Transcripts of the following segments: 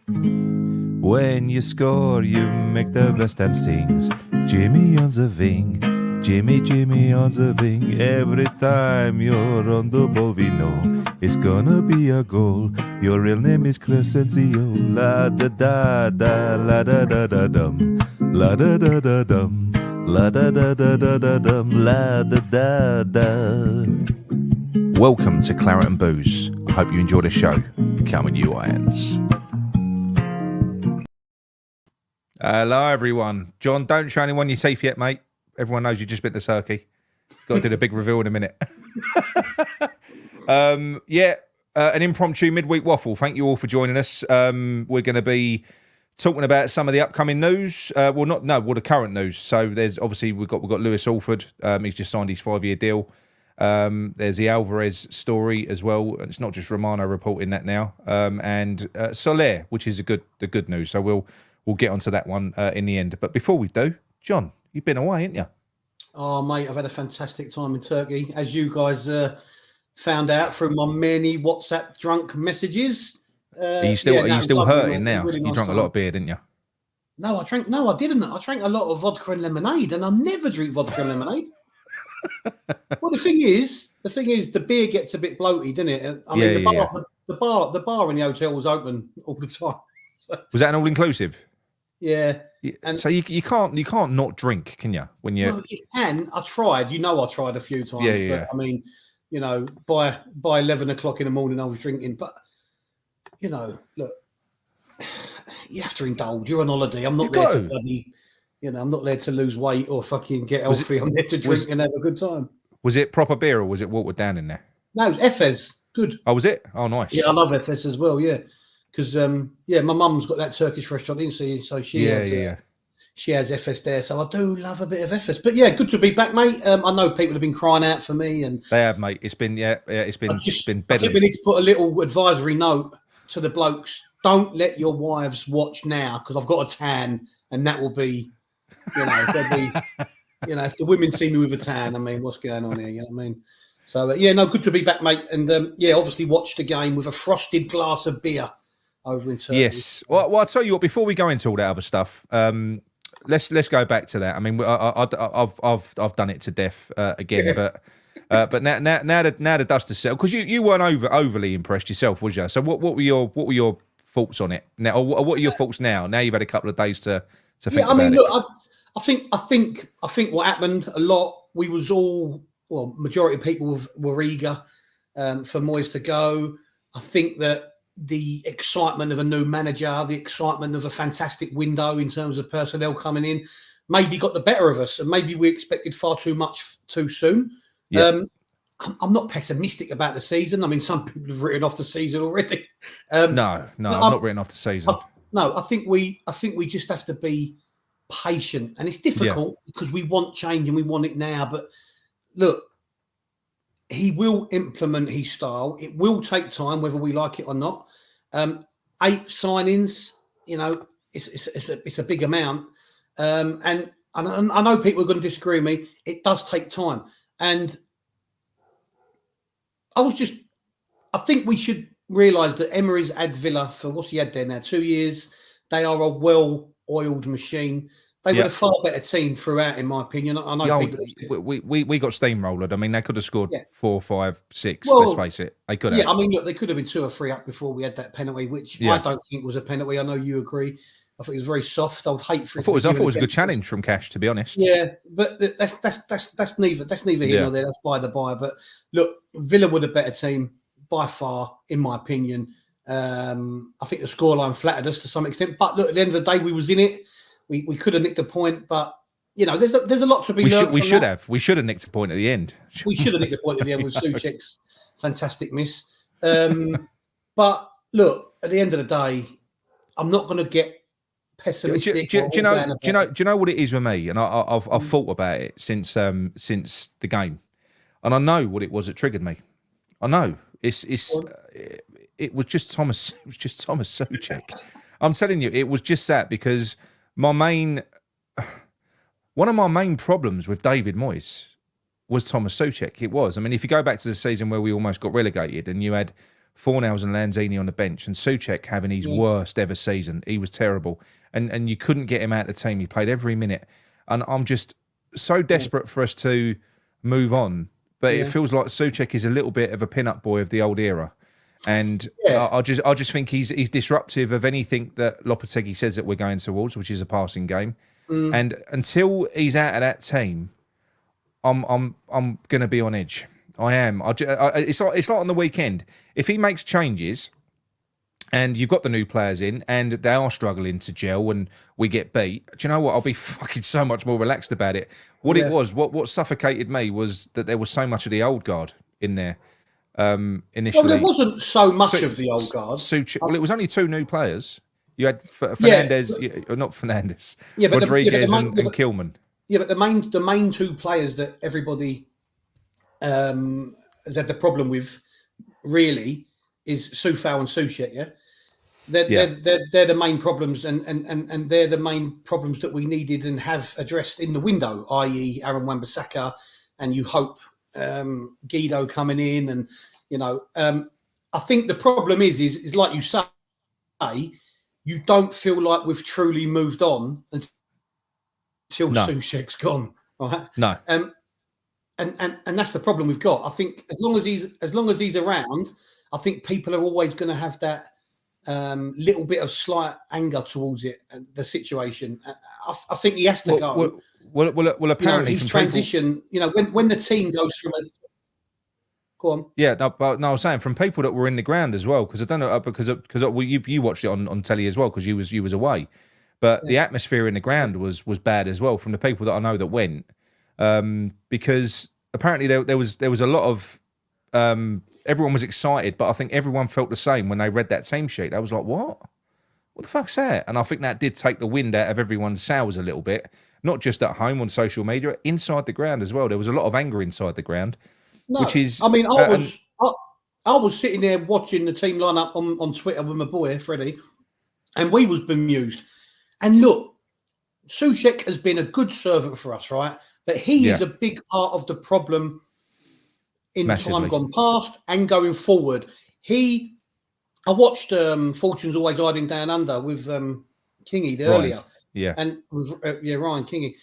When you score, you make the West Ham sings. Jimmy on the wing, Jimmy, Jimmy on the wing. Every time you're on the ball, we know it's gonna be a goal. Your real name is Crescencio. La da da da, la da da da dum, la da da da dum, la da da da da da dum, la da da da. Welcome to Claret and Booze. I hope you enjoy the show. Coming you, Irons. Hello, everyone. John, don't show anyone your teeth yet, mate. Everyone knows you just bit the turkey. Got to do the big reveal in a minute. An impromptu midweek waffle. Thank you all for joining us. We're going to be talking about some of the upcoming news. The current news. So there's obviously we've got Lewis Alford. He's just signed his 5-year deal. There's the Alvarez story as well. And it's not just Romano reporting that now. And Soler, which is the good news. So we'll get onto that one in the end. But before we do, John, you've been away, haven't you? Oh, mate, I've had a fantastic time in Turkey. As you guys found out from my many WhatsApp drunk messages. Are you still hurting now? Really nice you drank time. A lot of beer, didn't you? No, I didn't. I drank a lot of vodka and lemonade, and I never drink vodka and lemonade. Well, the thing is, the beer gets a bit bloated, doesn't it? I mean, the bar in the hotel was open all the time. So, was that an all-inclusive? Yeah. And so you can't not drink, can you? When you well, you can. I tried. I tried a few times. Yeah. But, I mean, by 11 o'clock in the morning, I was drinking. But look, you have to indulge. You're on holiday. I'm not there to bloody. I'm not there to lose weight or fucking get healthy. I'm there to drink and have a good time. Was it proper beer or was it watered down in there? No, it was Efes. Good. Oh, was it? Oh, nice. Yeah, I love Efes as well. Yeah. Because my mum's got that Turkish restaurant, didn't she? So she has Efes there. So I do love a bit of Efes. But yeah, good to be back, mate. I know people have been crying out for me, and they have, mate. It's been been I think we need to put a little advisory note to the blokes. Don't let your wives watch now because I've got a tan, and that will be, they'll be, if the women see me with a tan, I mean, what's going on here? You know what I mean? So good to be back, mate. And obviously watched the game with a frosted glass of beer. Over in Turkey. Yes. Well, I'll tell you what. Before we go into all that other stuff, let's go back to that. I mean, I've done it to death again, but now the dust has settled because you weren't overly impressed yourself, was you? So what were your thoughts on it now? Or what are your thoughts now? Now you've had a couple of days to think about it. Look, I think what happened a lot. We was majority of people were eager for Moyes to go. I think that the excitement of a new manager, the excitement of a fantastic window in terms of personnel coming in, maybe got the better of us, and maybe we expected far too much too soon. Yeah. I'm not pessimistic about the season. I mean, some people have written off the season already. No, I'm not written off the season. I think we just have to be patient, and it's difficult because we want change and we want it now. But look, he will implement his style. It will take time, whether we like it or not. 8 signings, it's a big amount. And I know people are going to disagree with me. It does take time. And I think we should realise that Emery's had Villa for, what's he had there now, 2 years. They are a well-oiled machine. They were a far better team throughout, in my opinion. I know people. We got steamrolled. I mean, they could have scored 4, 5, 6. Let's face it, they could have. Yeah, I mean, look, they could have been 2 or 3 up before we had that penalty, which I don't think was a penalty. I know you agree. I think it was very soft. I would hate for it. I thought it was a good challenge from Cash, to be honest. Yeah, but that's neither here nor there. That's by the by. But look, Villa were the better team by far, in my opinion. I think the scoreline flattered us to some extent. But look, at the end of the day, we was in it. We could have nicked a point, but there's a lot to be learned. We should have nicked a point at the end. We should have nicked a point at the end with Soucek's fantastic miss. But look, at the end of the day, I'm not going to get pessimistic. Do you know what it is with me? And I've thought about it since the game, and I know what it was that triggered me. I know it was just Thomas. It was just Thomas Soucek. I'm telling you, it was just that because. One of my main problems with David Moyes was Thomas Soucek. It was. I mean, if you go back to the season where we almost got relegated and you had Fornals and Lanzini on the bench, and Soucek having his worst ever season. He was terrible, and you couldn't get him out of the team. He played every minute, and I'm just so desperate for us to move on. But it feels like Soucek is a little bit of a pin-up boy of the old era, and I just think he's disruptive of anything that Lopetegui says that we're going towards, which is a passing game. And until he's out of that team, I'm going to be on edge. I am. It's like on the weekend. If he makes changes, and you've got the new players in, and they are struggling to gel, and we get beat, do you know what? I'll be fucking so much more relaxed about it. What suffocated me was that there was so much of the old guard in there initially. Well, there wasn't so much of the old guard. Well, it was only 2 new players. You had Fernandez, not Fernandez, Rodriguez and Kilman. Yeah, but the main 2 players that everybody has had the problem with really is Soufal and Soucek. Yeah, they're the main problems, and they're the main problems that we needed and have addressed in the window, i.e. Aaron Wan-Bissaka, and you hope Guido coming in, and I think the problem is like you say, you don't feel like we've truly moved on until Soucek's gone, right? No. And that's the problem we've got. I think as long as he's around, I think people are always going to have that little bit of slight anger towards it, the situation. I think he has to go. Well, apparently his transition. When the team goes from a. Go on. Yeah, no, I was saying from people that were in the ground as well, because I don't know because you watched it on telly as well because you was away, but the atmosphere in the ground was bad as well from the people that I know that went. Because apparently there was a lot of everyone was excited, but I think everyone felt the same when they read that team sheet. I was like, what the fuck's that? And I think that did take the wind out of everyone's sails a little bit, not just at home on social media, inside the ground as well. There was a lot of anger inside the ground, which is. I mean, I was sitting there watching the team line up on Twitter with my boy Freddie, and we was bemused. And look, Soucek has been a good servant for us, right? But he is a big part of the problem in time gone past and going forward. I watched Fortune's Always Hiding Down Under with Kingy earlier. Yeah. And Ryan Kingy.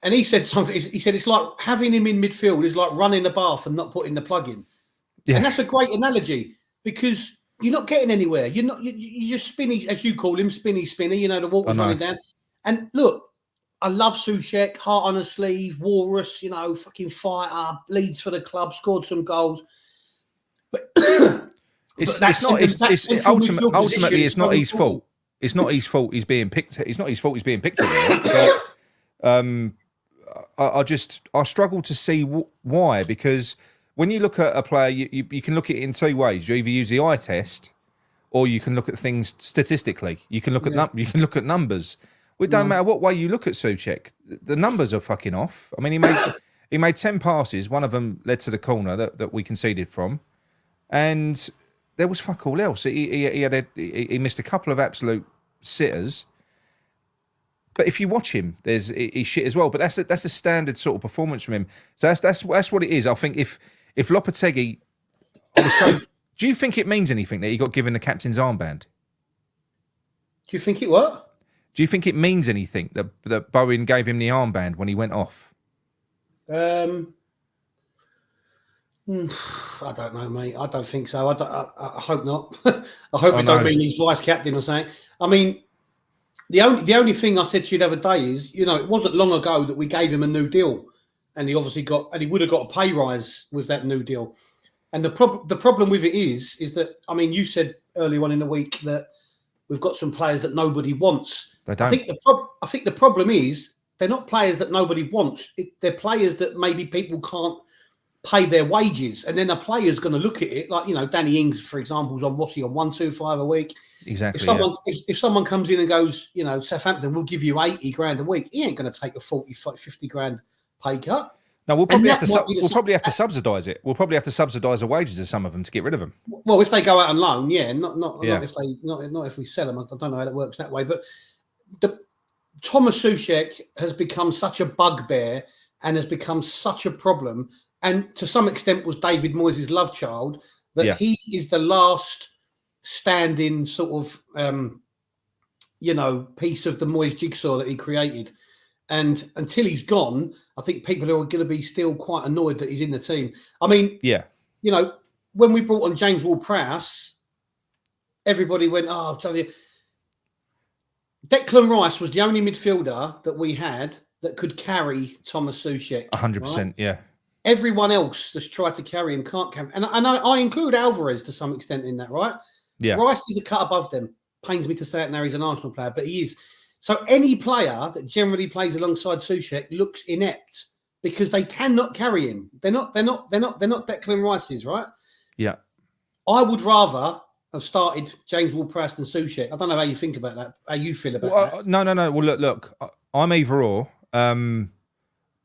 And he said something. He said it's like having him in midfield is like running the bath and not putting the plug in. Yeah. And that's a great analogy because you're not getting anywhere. You're just spinny, as you call him, spinny. The water's running down. And look, I love Soucek, heart on his sleeve, walrus, fucking fighter, bleeds for the club, scored some goals. But ultimately, it's not his fault. It's not his fault he's being picked. It's not his fault he's being picked. I struggle to see why, because when you look at a player, you can look at it in 2 ways. You either use the eye test, or you can look at things statistically. You can look at numbers. It don't matter what way you look at Soucek. The numbers are fucking off. I mean, he made 10 passes. One of them led to the corner that we conceded from, and there was fuck all else. He missed a couple of absolute sitters. But if you watch him, he's shit as well. But that's a standard sort of performance from him. So that's what it is. I think if Lopetegui, do you think it means anything that he got given the captain's armband? Do you think it what? Do you think it means anything that Bowen gave him the armband when he went off? I don't know, mate. I don't think so. I hope not. I hope it don't mean he's vice captain or something. I mean, the only thing I said to you the other day is, it wasn't long ago that we gave him a new deal, and he obviously he would have got a pay rise with that new deal. And the problem with it is that, I mean, you said earlier on in the week that we've got some players that nobody wants. They don't. I think the problem is they're not players that nobody wants. They're players that maybe people can't pay their wages, and then a player's going to look at it like Danny Ings, for example, is on 125 a week. Exactly. If someone comes in and goes, Southampton will give you 80 grand a week, he ain't going to take a 40, 50 grand pay cut. No, we'll probably have to subsidise it. We'll probably have to subsidise the wages of some of them to get rid of them. Well, if they go out on loan, not if we sell them. I don't know how that works that way. But Thomas Soucek has become such a bugbear and has become such a problem, and to some extent was David Moyes' love child. that he is the last standing sort of, piece of the Moyes jigsaw that he created. And until he's gone, I think people are going to be still quite annoyed that he's in the team. I mean, when we brought on James Ward-Prowse, everybody went, I'll tell you. Declan Rice was the only midfielder that we had that could carry Thomas Soucek. 100%, right? Yeah. Everyone else that's tried to carry him can't carry him. And I include Alvarez to some extent in that, right? Yeah. Rice is a cut above them. Pains me to say it now, he's an Arsenal player, but he is. So any player that generally plays alongside Soucek looks inept because they cannot carry him. They're not Declan Rice's, right? Yeah. I would rather have started James Ward-Prowse and Soucek. I don't know how you think about that. How you feel about that? No. Well, look. I'm either or.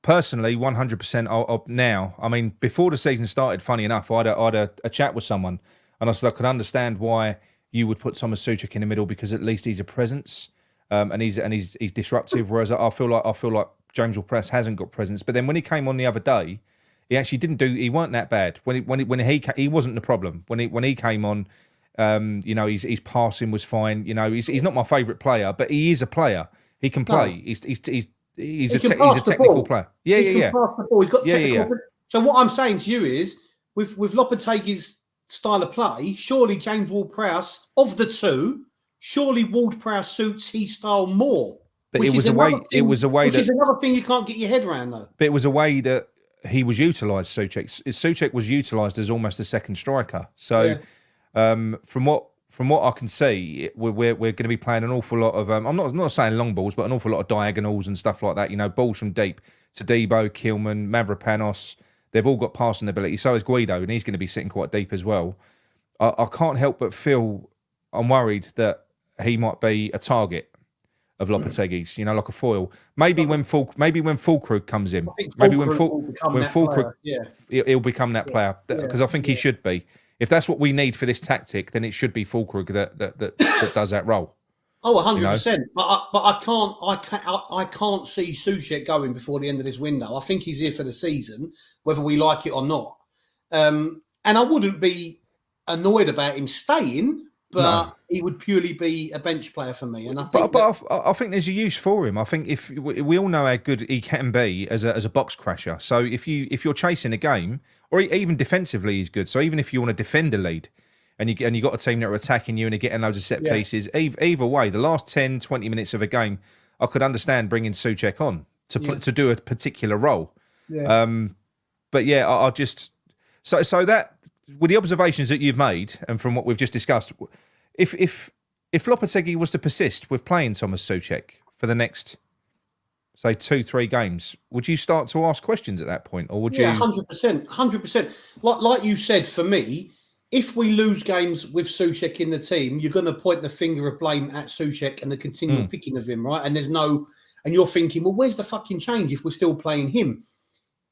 Personally, 100% now. I mean, before the season started, funny enough, I had a chat with someone, and I said I could understand why you would put Thomas Soucek in the middle because at least he's a presence, and he's disruptive. Whereas I feel like James Ward-Prowse hasn't got presence. But then when he came on the other day, he actually he weren't that bad. When he wasn't the problem. When he came on. His passing was fine. He's not my favourite player, but he is a player. He can play. No. He's a technical player. He can pass the ball. He's got technical. So what I'm saying to you is, with Lopetegui's style of play, surely James Ward-Prowse, of the two, surely Ward-Prowse suits his style more. But it was a way. Which is another thing you can't get your head around, though. But it was a way that he was utilised. Soucek was utilised as almost a second striker. So. Yeah. From what I can see, we're going to be playing an awful lot of. I'm not saying long balls, but an awful lot of diagonals and stuff like that. Balls from deep. Todibo, Kilman, Mavropanos, they've all got passing ability. So is Guido, and he's going to be sitting quite deep as well. I can't help but feel I'm worried that he might be a target of Lopetegui's. Like a foil. Maybe when Fulkrug comes in, he'll become that player because I think he should be. If that's what we need for this tactic, then it should be Fulkrug that does that role. Oh, 100%. But I can't see Soucek going before the end of this window. I think he's here for the season, whether we like it or not. And I wouldn't be annoyed about him staying, but he would purely be a bench player for me. And I think, I think there's a use for him. I think if we all know how good he can be as a box crasher. So if you're chasing a game, or even defensively, he's good. So even if you want to defend a lead, and you got a team that are attacking you and are getting loads of set pieces, either way, the last 10, 20 minutes of a game, I could understand bringing Soucek on to do a particular role. Yeah. But yeah, I just so that with the observations that you've made and from what we've just discussed, if Lopetegui was to persist with playing Thomas Soucek for the next, say, 2-3 games, would you start to ask questions at that point, or would you? Yeah, 100%. Like you said, for me, if we lose games with Soucek in the team, you're going to point the finger of blame at Soucek and the continual picking of him, right? And you're thinking, well, where's the fucking change if we're still playing him?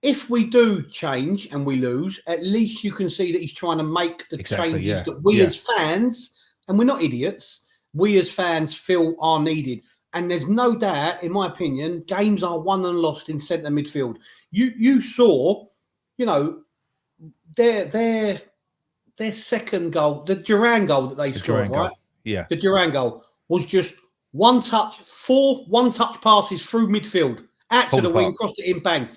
If we do change and we lose, at least you can see that he's trying to make the changes that we as fans, and we're not idiots, we as fans feel are needed. And there's no doubt, in my opinion, games are won and lost in centre midfield. You saw, their second goal, the Duran goal that they scored, right? Yeah. The Duran goal was just one touch passes through midfield, out to the wing, crossed it in, bang.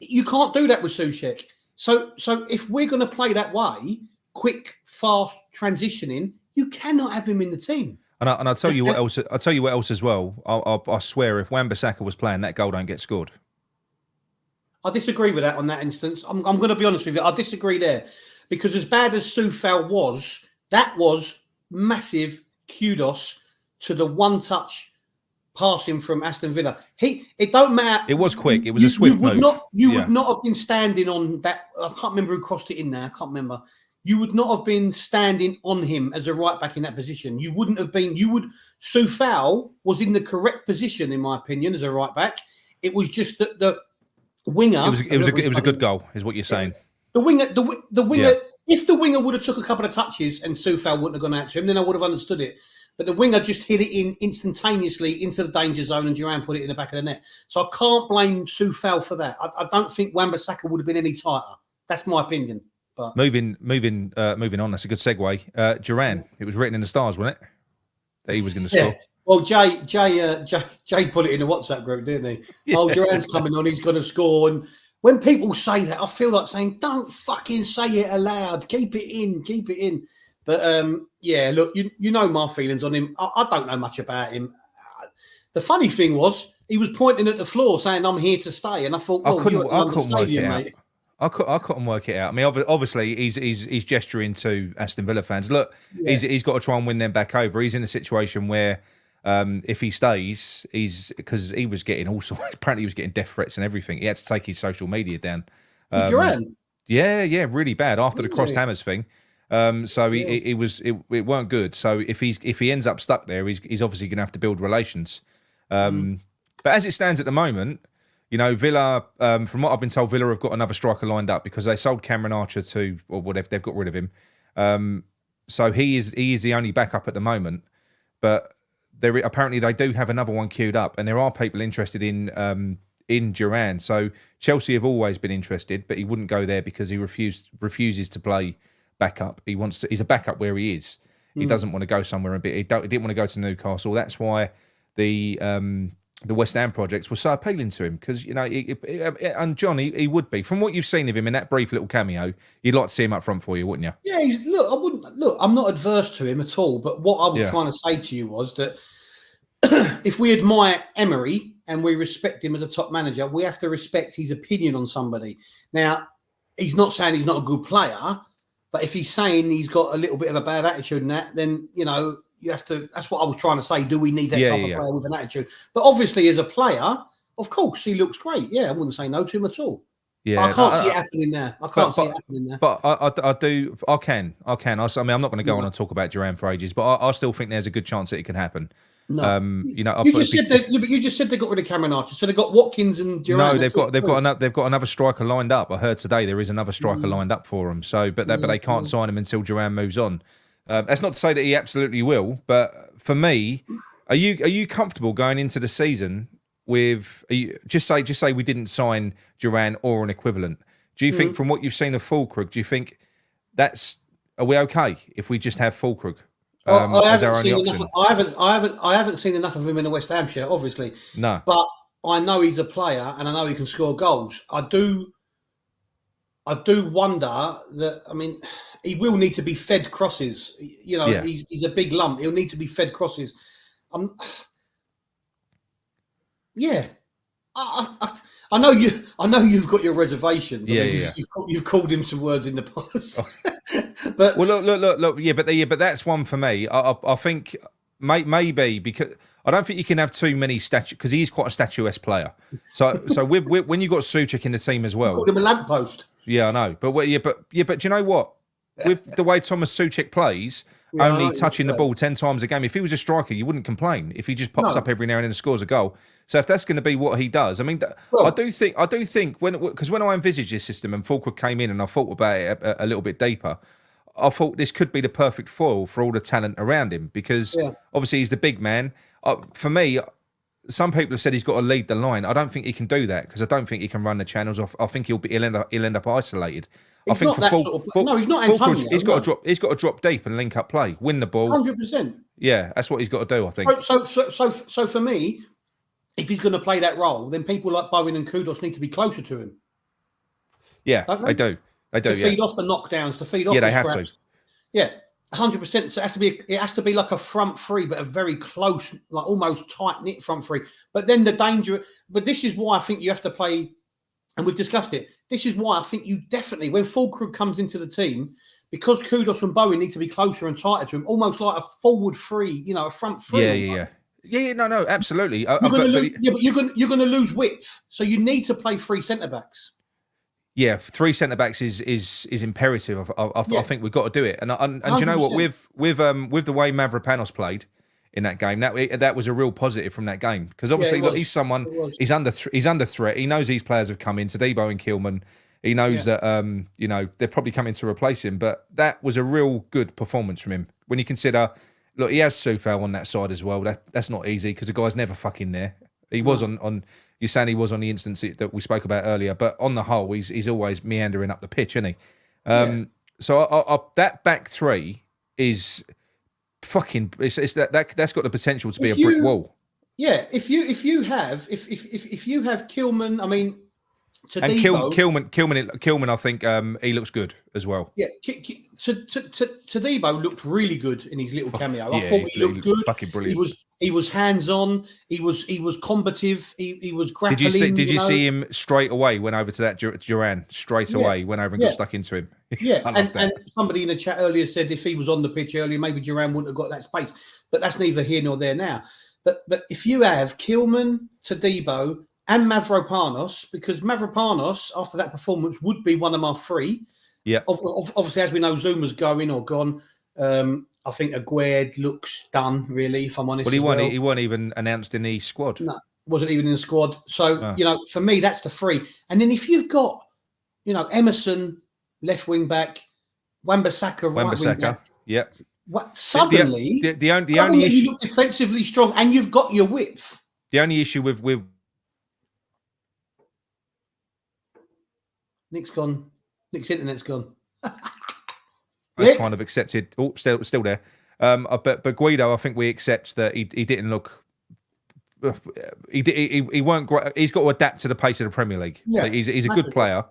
You can't do that with Soucek. So if we're going to play that way, quick, fast transitioning, you cannot have him in the team. And I'll tell you what else. I'll tell you what else as well. I swear, if Wan-Bissaka was playing, that goal don't get scored. I disagree with that on that instance. I'm going to be honest with you. I disagree there, because as bad as Soufal was, that was massive kudos to the one-touch passing from Aston Villa. It don't matter. It was quick. It was a swift move. You would not have been standing on that. I can't remember who crossed it in there. I can't remember. You would not have been standing on him as a right back in that position. You wouldn't have been. Soufal was in the correct position, in my opinion, as a right back. It was just that the winger. It was a good goal, is what you're saying. The winger. Yeah. If the winger would have took a couple of touches and Soufal wouldn't have gone out to him, then I would have understood it. But the winger just hit it in instantaneously into the danger zone, and Duran put it in the back of the net. So I can't blame Soufal for that. I don't think Wan-Bissaka would have been any tighter. That's my opinion. But moving on. That's a good segue. Duran. It was written in the stars, wasn't it? That he was going to score. Well, Jay put it in a WhatsApp group, didn't he? Yeah. Oh, Duran's coming on. He's going to score. And when people say that, I feel like saying, "Don't fucking say it aloud. Keep it in. Keep it in." But yeah, look, you know my feelings on him. I don't know much about him. The funny thing was, he was pointing at the floor saying, "I'm here to stay," and I thought, "Well, I couldn't you're at London work it Stadium, out. mate." I couldn't work it out. I mean, obviously, he's gesturing to Aston Villa fans. Look, he's got to try and win them back over. He's in a situation where if he stays, because he was getting all sorts. Apparently, he was getting death threats and everything. He had to take his social media down. Duran? Yeah, really bad after the crossed hammers thing. So it weren't good. So if he ends up stuck there, he's obviously going to have to build relations. But as it stands at the moment, you know, Villa, from what I've been told, Villa have got another striker lined up because they sold Cameron Archer or whatever, they've got rid of him. So he is the only backup at the moment. But apparently they do have another one queued up, and there are people interested in Duran. So Chelsea have always been interested, but he wouldn't go there because he refuses to play backup. He's a backup where he is. He doesn't want to go somewhere a bit. He didn't want to go to Newcastle. That's why the West Ham projects were so appealing to him because, you know, and John, he would be. From what you've seen of him in that brief little cameo, you'd like to see him up front for you, wouldn't you? Yeah, I'm not adverse to him at all. But what I was trying to say to you was that if we admire Emery and we respect him as a top manager, we have to respect his opinion on somebody. Now, he's not saying he's not a good player, but if he's saying he's got a little bit of a bad attitude and that, then, you know, you have to. That's what I was trying to say. Do we need that type of player with an attitude? But obviously, as a player, of course, he looks great. Yeah, I wouldn't say no to him at all. Yeah, but I can't see it happening there. I can't see it happening there. But I do. I can. I mean, I'm not going to go on and talk about Duran for ages, but I still think there's a good chance that it can happen. No, you know, you just said they got rid of Cameron Archer, so they got Watkins and Duran. No, they've got another striker lined up. I heard today there is another striker lined up for them. So, but they can't sign him until Duran moves on. That's not to say that he absolutely will, but for me, are you comfortable going into the season with just say we didn't sign Duran or an equivalent? Do you think, from what you've seen of Fulkrug, do you think are we okay if we just have Fulkrug as our only option? I haven't seen enough of him in the West Ham shirt, obviously. No, but I know he's a player and I know he can score goals. I do wonder that. I mean, he will need to be fed crosses. You know, he's a big lump. He'll need to be fed crosses. I know you've got your reservations. You've called him some words in the past. But look. Yeah, but that's one for me. I think maybe because I don't think you can have too many because he's quite a statuesque player. So when you got Soucek in the team as well, you called him a lamppost. Yeah, I know. But do you know what? With the way Thomas Soucek plays, only touching the ball 10 times a game, if he was a striker, you wouldn't complain if he just pops up every now and then and scores a goal. So if that's going to be what he does, I mean, I do think when I envisaged this system and Fulkrug came in and I thought about it a little bit deeper, I thought this could be the perfect foil for all the talent around him because obviously he's the big man. For me, some people have said he's got to lead the line. I don't think he can do that because I don't think he can run the channels off. I think he'll end up isolated. He's he's not Antonio. He's got to drop deep and link up play, win the ball. 100%. Yeah, that's what he's got to do, I think. So for me, if he's going to play that role, then people like Bowen and Kudos need to be closer to him. Yeah, they do. To feed off the knockdowns, to feed off the scraps. Have to. Yeah, 100%. So it has to be like a front three, but a very close, like almost tight knit front three. But then the danger. But this is why I think you have to play. And we've discussed it. This is why I think you definitely, when Fulkrug comes into the team, because Kudos and Bowen need to be closer and tighter to him, almost like a forward three, you know, a front three. Yeah, no, absolutely. But you're going to lose width, so you need to play three centre backs. Yeah, three centre backs is imperative. I think we've got to do it. And do you know what? With the way Mavropanos played in that game, that was a real positive from that game because obviously he's someone he's under threat. He knows these players have come in, Tadibo and Kilman. He knows that they're probably coming to replace him, but that was a real good performance from him. When you consider, look, he has Soufal on that side as well. That's not easy because the guy's never fucking there. He was on. You're saying he was on the instance that we spoke about earlier, but on the whole, he's always meandering up the pitch, isn't he? that back three is fucking. It's that's got the potential to be a brick wall. Yeah, if you have Kilman, I mean, and Kilman, I think he looks good as well. Yeah, Tadibo looked really good in his little cameo. I thought he looked good. Fucking brilliant. He was hands on. He was combative. He was grappling. Did you see him straight away? Went over to that Duran straight away. Went over and got stuck into him. Yeah, and somebody in the chat earlier said if he was on the pitch earlier, maybe Duran wouldn't have got that space. But that's neither here nor there now. But if you have Kilman, Tadibo, and Mavropanos, because Mavropanos, after that performance, would be one of my three. Yeah. Obviously, as we know, Zuma's going or gone. I think Aguerd looks done, really, if I'm honest. Well, he wasn't even announced in the squad. No, wasn't even in the squad. So, for me, that's the three. And then if you've got, Emerson, left wing back, Wan-Bissaka, right wing back. Yeah. Suddenly, the only issue, you look defensively strong, and you've got your width. The only issue with Nick's gone. Nick's internet's gone. I kind of accepted. Oh, still there. But Guido, I think we accept that he didn't look. He weren't great. He's got to adapt to the pace of the Premier League. Yeah, he's a good player.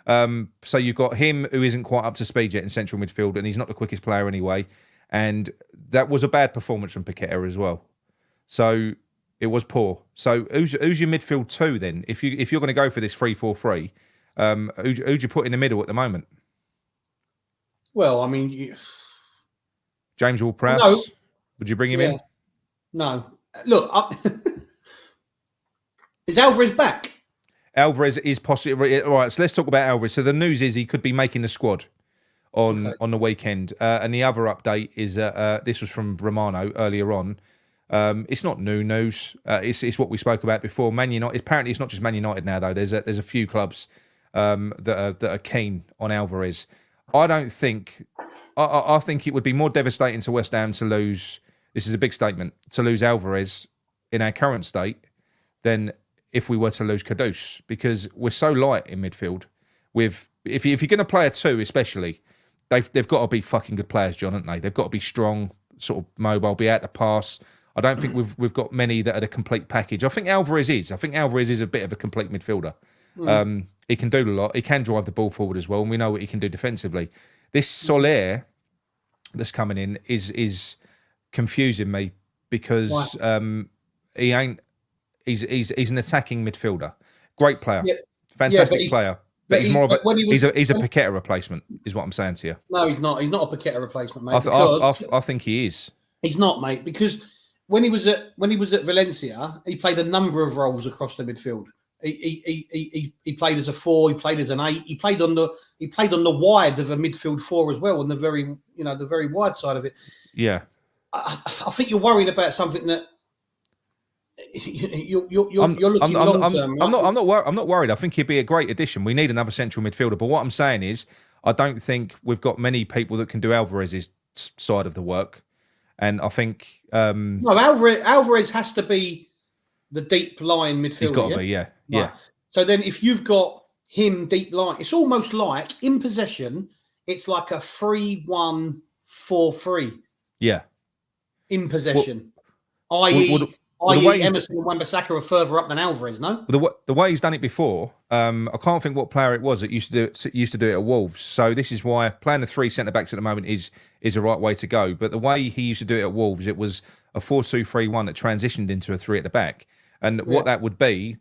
So you've got him who isn't quite up to speed yet in central midfield, and he's not the quickest player anyway. And that was a bad performance from Paqueta as well. So it was poor. So who's your midfield two then? If you're going to go for this 3-4-3, who'd you put in the middle at the moment? Well, I mean, James Ward-Prowse. Would you bring him in? No. Look, is Alvarez back? Alvarez is possibly all right. So let's talk about Alvarez. So the news is he could be making the squad on the weekend. And the other update is this was from Romano earlier on. It's not new news. It's what we spoke about before. Man United. Apparently, it's not just Man United now though. There's a few clubs that are keen on Alvarez. I don't think. I think it would be more devastating to West Ham to lose. This is a big statement, to lose Alvarez in our current state than if we were to lose Kudus, because we're so light in midfield. If you're going to play a two, especially, they've got to be fucking good players, John, haven't they? They've got to be strong, sort of mobile, be able to pass. I don't think we've got many that are the complete package. I think Alvarez is. I think Alvarez is a bit of a complete midfielder. He can do a lot. He can drive the ball forward as well, and we know what he can do defensively. This Soler that's coming in is confusing me because he ain't. He's an attacking midfielder, great player, fantastic player. But he's more of he's a Paqueta replacement, is what I'm saying to you. No, he's not. He's not a Paqueta replacement, mate. I think he is. He's not, mate, because when he was at Valencia, he played a number of roles across the midfield. He played as a 4, he played as an 8, he played on the wide of a midfield 4 as well, on the very wide side of it. Yeah, I think you're worried about something that you're looking long term. Right? I'm not worried. I think he'd be a great addition. We need another central midfielder, but what I'm saying is, I don't think we've got many people that can do Alvarez's side of the work, and I think no, Alvarez has to be the deep line midfielder. He's got to be, yeah. Right. So then, if you've got him deep line, it's almost like in possession, it's like a 3-1-4-3. Yeah. In possession, i.e., Emerson and Wan-Bissaka are further up than Alvarez. No, the way he's done it before, I can't think what player it was that used to do it at Wolves. So this is why playing the 3 centre backs at the moment is the right way to go. But the way he used to do it at Wolves, it was a 4-2-3-1 that transitioned into a 3 at the back. And what that would be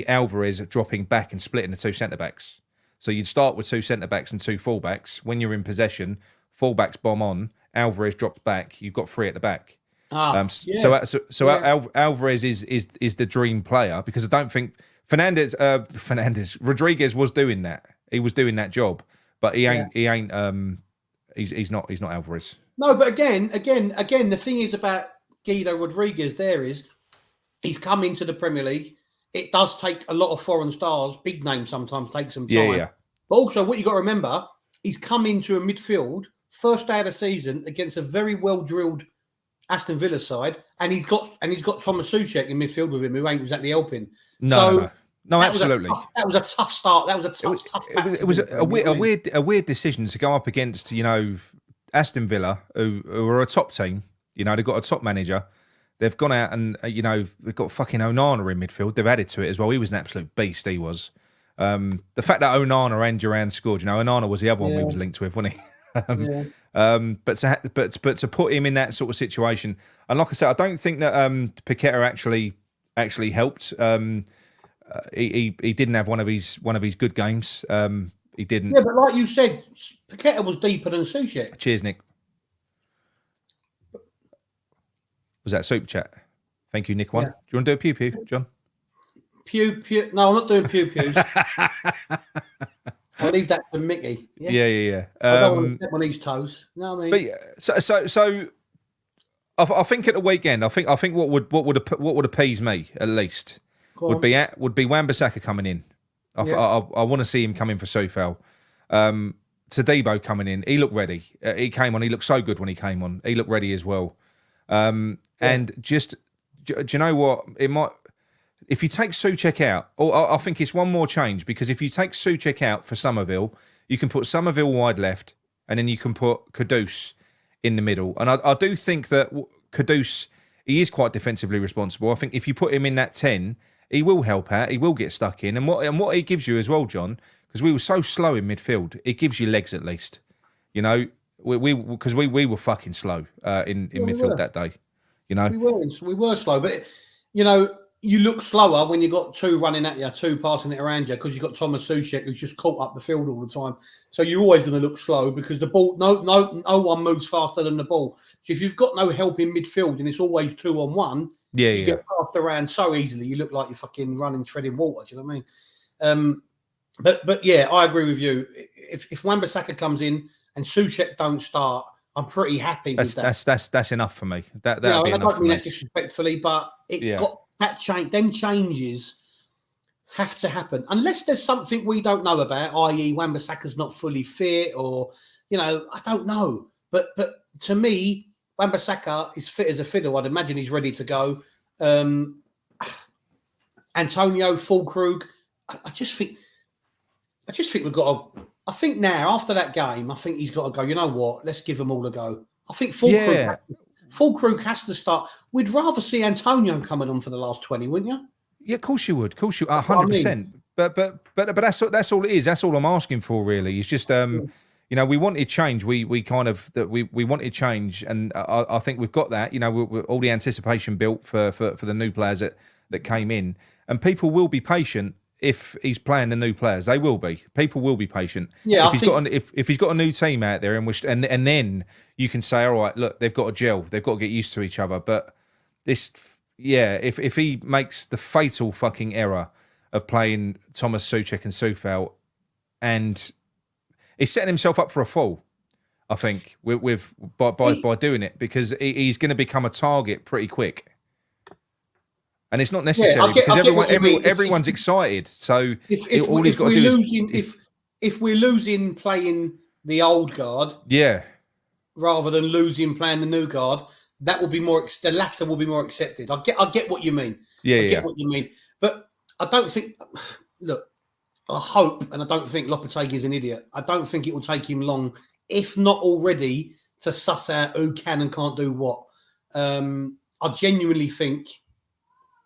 Alvarez dropping back and splitting the 2 centre backs. So you'd start with 2 centre backs and 2 full backs. When you're in possession, full backs bomb on. Alvarez drops back. You've got 3 at the back. Alvarez is the dream player, because I don't think Rodriguez was doing that. He was doing that job, but he's not Alvarez. No, but again, the thing is about Guido Rodriguez there is he's come into the Premier League. It does take a lot of foreign stars, big names sometimes take some time. Yeah. But also what you got to remember, he's come into a midfield first day of the season against a very well drilled Aston Villa side, and he's got Thomas Soucek in midfield with him, who ain't exactly helping. No. No, absolutely. That was a tough start. That was a tough. It was a weird decision to go up against, Aston Villa, who are a top team. They've got a top manager. They've gone out and, they've got fucking Onana in midfield. They've added to it as well. He was an absolute beast, he was. The fact that Onana and Duran scored, Onana was the other one we was linked with, wasn't he? But to put him in that sort of situation, and like I said, I don't think that Paqueta actually helped. He didn't have one of his good games. He didn't. Yeah, but like you said, Paqueta was deeper than Soucek. Cheers, Nick. Was that super chat? Thank you, Nick. One. Yeah. Do you want to do a pew pew, John? Pew. No, I'm not doing pew pews. I'll leave that to Mickey. Yeah. I don't want to step on his toes. No, I mean. But so I think at the weekend, I think what would appease me at least would be Wan-Bissaka coming in. I want to see him come in for Soucek. Tadibo coming in. He looked ready. He came on. He looked so good when he came on. He looked ready as well. And just, do you know what? It might. If you take Soucek out, or I think it's one more change, because if you take Soucek out for Somerville, you can put Somerville wide left, and then you can put Kudus in the middle. And I do think that Kudus, he is quite defensively responsible. I think if you put him in that 10, he will help out. He will get stuck in. And what he gives you as well, John, because we were so slow in midfield, it gives you legs at least. We were fucking slow in midfield that day. We were slow, but you look slower when you got two running at you, two passing it around you, because you've got Thomas Soucek who's just caught up the field all the time. So you're always going to look slow because the ball, no one moves faster than the ball. So if you've got no help in midfield and it's always 2-on-1, you get passed around so easily. You look like you're fucking running, treading water. Do you know what I mean? But yeah, I agree with you. If Wan-Bissaka comes in and Soucek don't start, I'm pretty happy with that. That's enough for me. I don't mean that disrespectfully, but it's got that change. Them changes have to happen unless there's something we don't know about, i.e., Wan-Bissaka's not fully fit, or I don't know. But to me, Wan-Bissaka is fit as a fiddle. I'd imagine he's ready to go. Antonio Fulkrug, I just think we've got to. I think now, after that game, I think he's got to go, you know what, let's give them all a go. I think Fulkrug has to start. We'd rather see Antonio coming on for the last 20, wouldn't you? Yeah, of course you would. 100%. But that's all it is. That's all I'm asking for, really. It's just, we wanted change. We wanted change, and I think we've got that. All the anticipation built for the new players that came in, and people will be patient. If he's playing the new players, they will be. People will be patient. Yeah, if he's got a new team out there, and then you can say, all right, look, they've got to gel, they've got to get used to each other. But if he makes the fatal fucking error of playing Thomas Soucek and Soucek, and he's setting himself up for a fall, I think, by doing it, because he's going to become a target pretty quick. And it's not necessary because everyone's excited. So all he's got to do is if we're losing playing the old guard, rather than losing playing the new guard, that will be more. The latter will be more accepted. I get what you mean. I get what you mean. But I don't think. Look, I hope, and I don't think Lopetegui's an idiot. I don't think it will take him long, if not already, to suss out who can and can't do what. I genuinely think.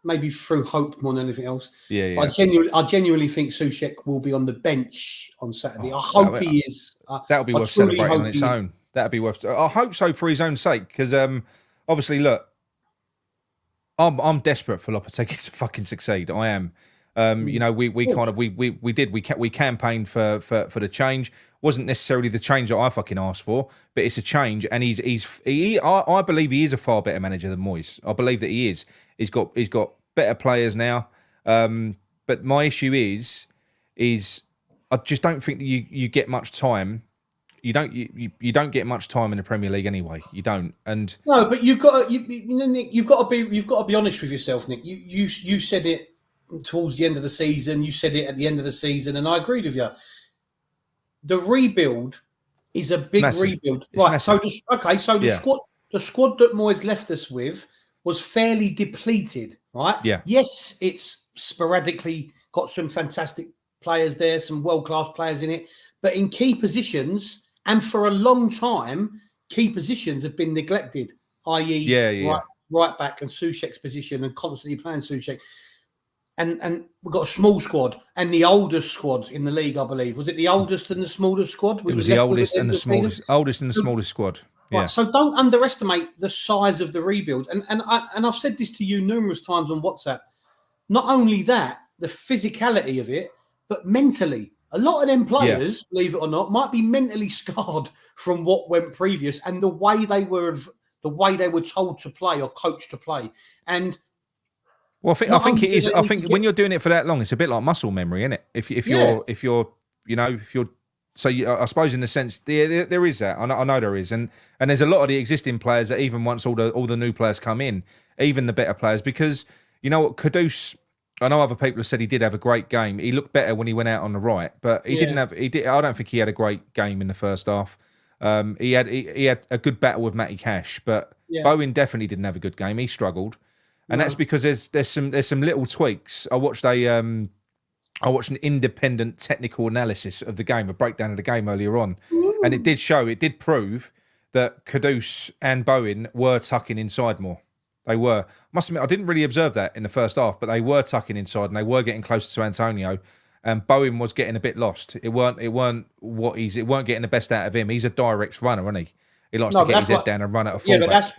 Maybe through hope more than anything else. But I genuinely think Soucek will be on the bench on Saturday. I hope he is. That'll be worth celebrating on its own. That'll be worth. I hope so for his own sake, because obviously, look, I'm desperate for Lopetegui to fucking succeed. I am. We campaigned for the change. Wasn't necessarily the change that I fucking asked for, but it's a change, and I believe he is a far better manager than Moyes. I believe that he is. He's got better players now. But my issue is I just don't think that you get much time. You don't get much time in the Premier League anyway. You don't. And no, but you've got to be honest with yourself, Nick. You said it towards the end of the season. You said it at the end of the season, and I agreed with you. The rebuild is a big rebuild, right? Massive. The squad that Moyes left us with was fairly depleted, right? Yeah. Yes, it's sporadically got some fantastic players there, some world-class players in it. But in key positions, and for a long time, key positions have been neglected, i.e. right back and Soucek's position, and constantly playing Soucek. And we've got a small squad, and the oldest squad in the league, I believe. Was it the oldest and the smallest squad? It was the oldest and the smallest squad. Yeah. Right, so don't underestimate the size of the rebuild. And I've said this to you numerous times on WhatsApp. Not only that, the physicality of it, but mentally. A lot of them players, believe it or not, might be mentally scarred from what went previous and the way they were told to play or coached to play. And I think it is. I think when you're doing it for that long, it's a bit like muscle memory, isn't it? If you're, so I suppose in the sense there is that. I know there is, and there's a lot of the existing players that even once all the new players come in, even the better players, because you know what, Kudus. I know other people have said he did have a great game. He looked better when he went out on the right, but he didn't have. I don't think he had a great game in the first half. He had a good battle with Matty Cash, but Bowen definitely didn't have a good game. He struggled, and that's because there's some little tweaks. I watched an independent technical analysis of the game, a breakdown of the game earlier on, and it did prove that Kudus and Bowen were tucking inside more. They were. I must admit, I didn't really observe that in the first half, but they were tucking inside and they were getting closer to Antonio. And Bowen was getting a bit lost. It weren't getting the best out of him. He's a direct runner, isn't he? He likes to get his head down and run at a fullback.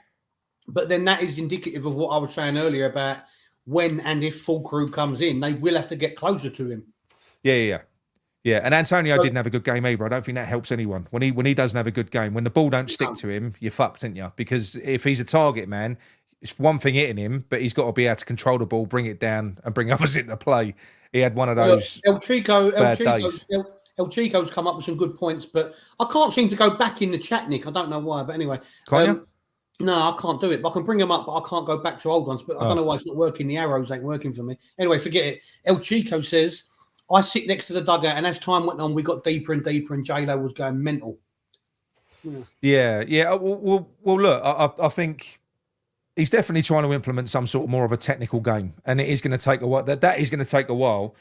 But then that is indicative of what I was saying earlier about when and if full crew comes in, they will have to get closer to him. Yeah. And Antonio didn't have a good game either. I don't think that helps anyone. When he doesn't have a good game, when the ball don't stick to him, you're fucked, aren't you? Because if he's a target man, it's one thing hitting him, but he's got to be able to control the ball, bring it down, and bring others into play. He had one of those El Chico's come up with some good points, but I can't seem to go back in the chat, Nick. I don't know why, but anyway. Can't you? No, I can't do it. But I can bring them up, but I can't go back to old ones. But I don't know why it's not working. The arrows ain't working for me. Anyway, forget it. El Chico says, I sit next to the dugout, and as time went on, we got deeper and deeper, and J-Lo was going mental. Yeah. Well, look, I think he's definitely trying to implement some sort of more of a technical game, and it is going to take a while. That is going to take a while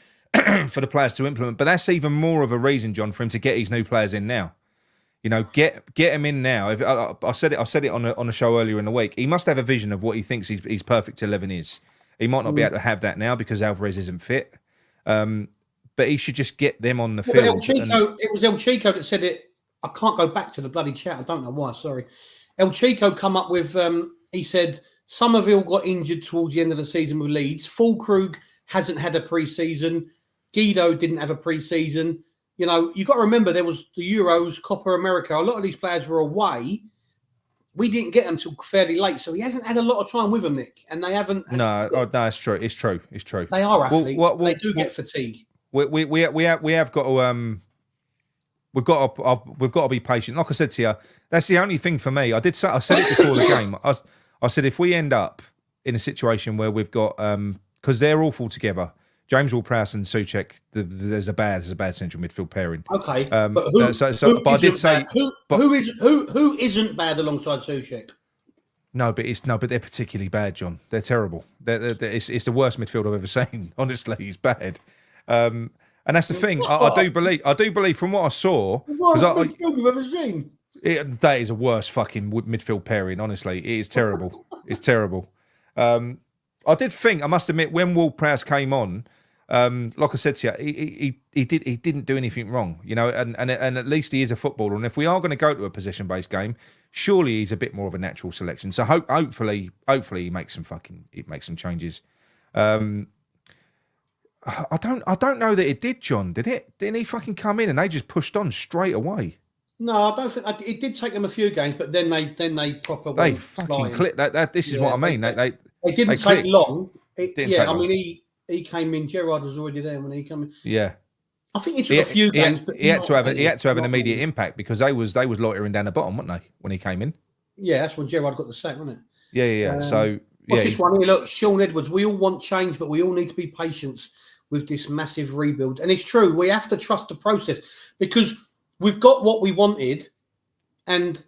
for the players to implement. But that's even more of a reason, John, for him to get his new players in now. You know, get him in now. I said it on a show earlier in the week. He must have a vision of what he thinks his perfect 11 is. He might not be able to have that now because Alvarez isn't fit. But he should just get them on the field. It was El Chico that said it. I can't go back to the bloody chat. I don't know why. Sorry. El Chico come up with. He said Somerville got injured towards the end of the season with Leeds. Fulkrug hasn't had a pre-season. Guido didn't have a pre-season. You know, you've got to remember there was the Euros, Copa America. A lot of these players were away. We didn't get them till fairly late, so he hasn't had a lot of time with them, Nick. And they haven't. No, it's true. It's true. They are athletes. They do get fatigue. We have got to we've got to be patient. Like I said to you, that's the only thing for me. I said it before the game. I said if we end up in a situation where we've got because they're awful together. James Ward-Prowse and Soucek, there's a bad central midfield pairing. Okay, but I did say who isn't bad alongside Soucek? No, but they're particularly bad, John. They're terrible. It's the worst midfield I've ever seen. Honestly, he's bad. And that's the thing. I do believe from what I saw. What midfield you've ever seen? That is a worst fucking midfield pairing. Honestly, it is terrible. It's terrible. I did think, I must admit, when Ward-Prowse came on, like I said to you, he didn't do anything wrong, you know, and at least he is a footballer. And if we are going to go to a position-based game, surely he's a bit more of a natural selection. So hopefully he makes some changes. I don't know that it did, John. Did it? Didn't he fucking come in and they just pushed on straight away? No, I don't think it did take them a few games, but then they proper. They fucking clicked that. This is what I mean. They didn't take long. I mean, he came in. Gerrard was already there when he came in. Yeah, I think it took a few games. But he had to have an immediate impact because they was loitering down the bottom, weren't they, when he came in? Yeah, that's when Gerrard got the sack, wasn't it? Yeah. So what's this one here? Look, Sean Edwards. We all want change, but we all need to be patient with this massive rebuild. And it's true. We have to trust the process because we've got what we wanted, and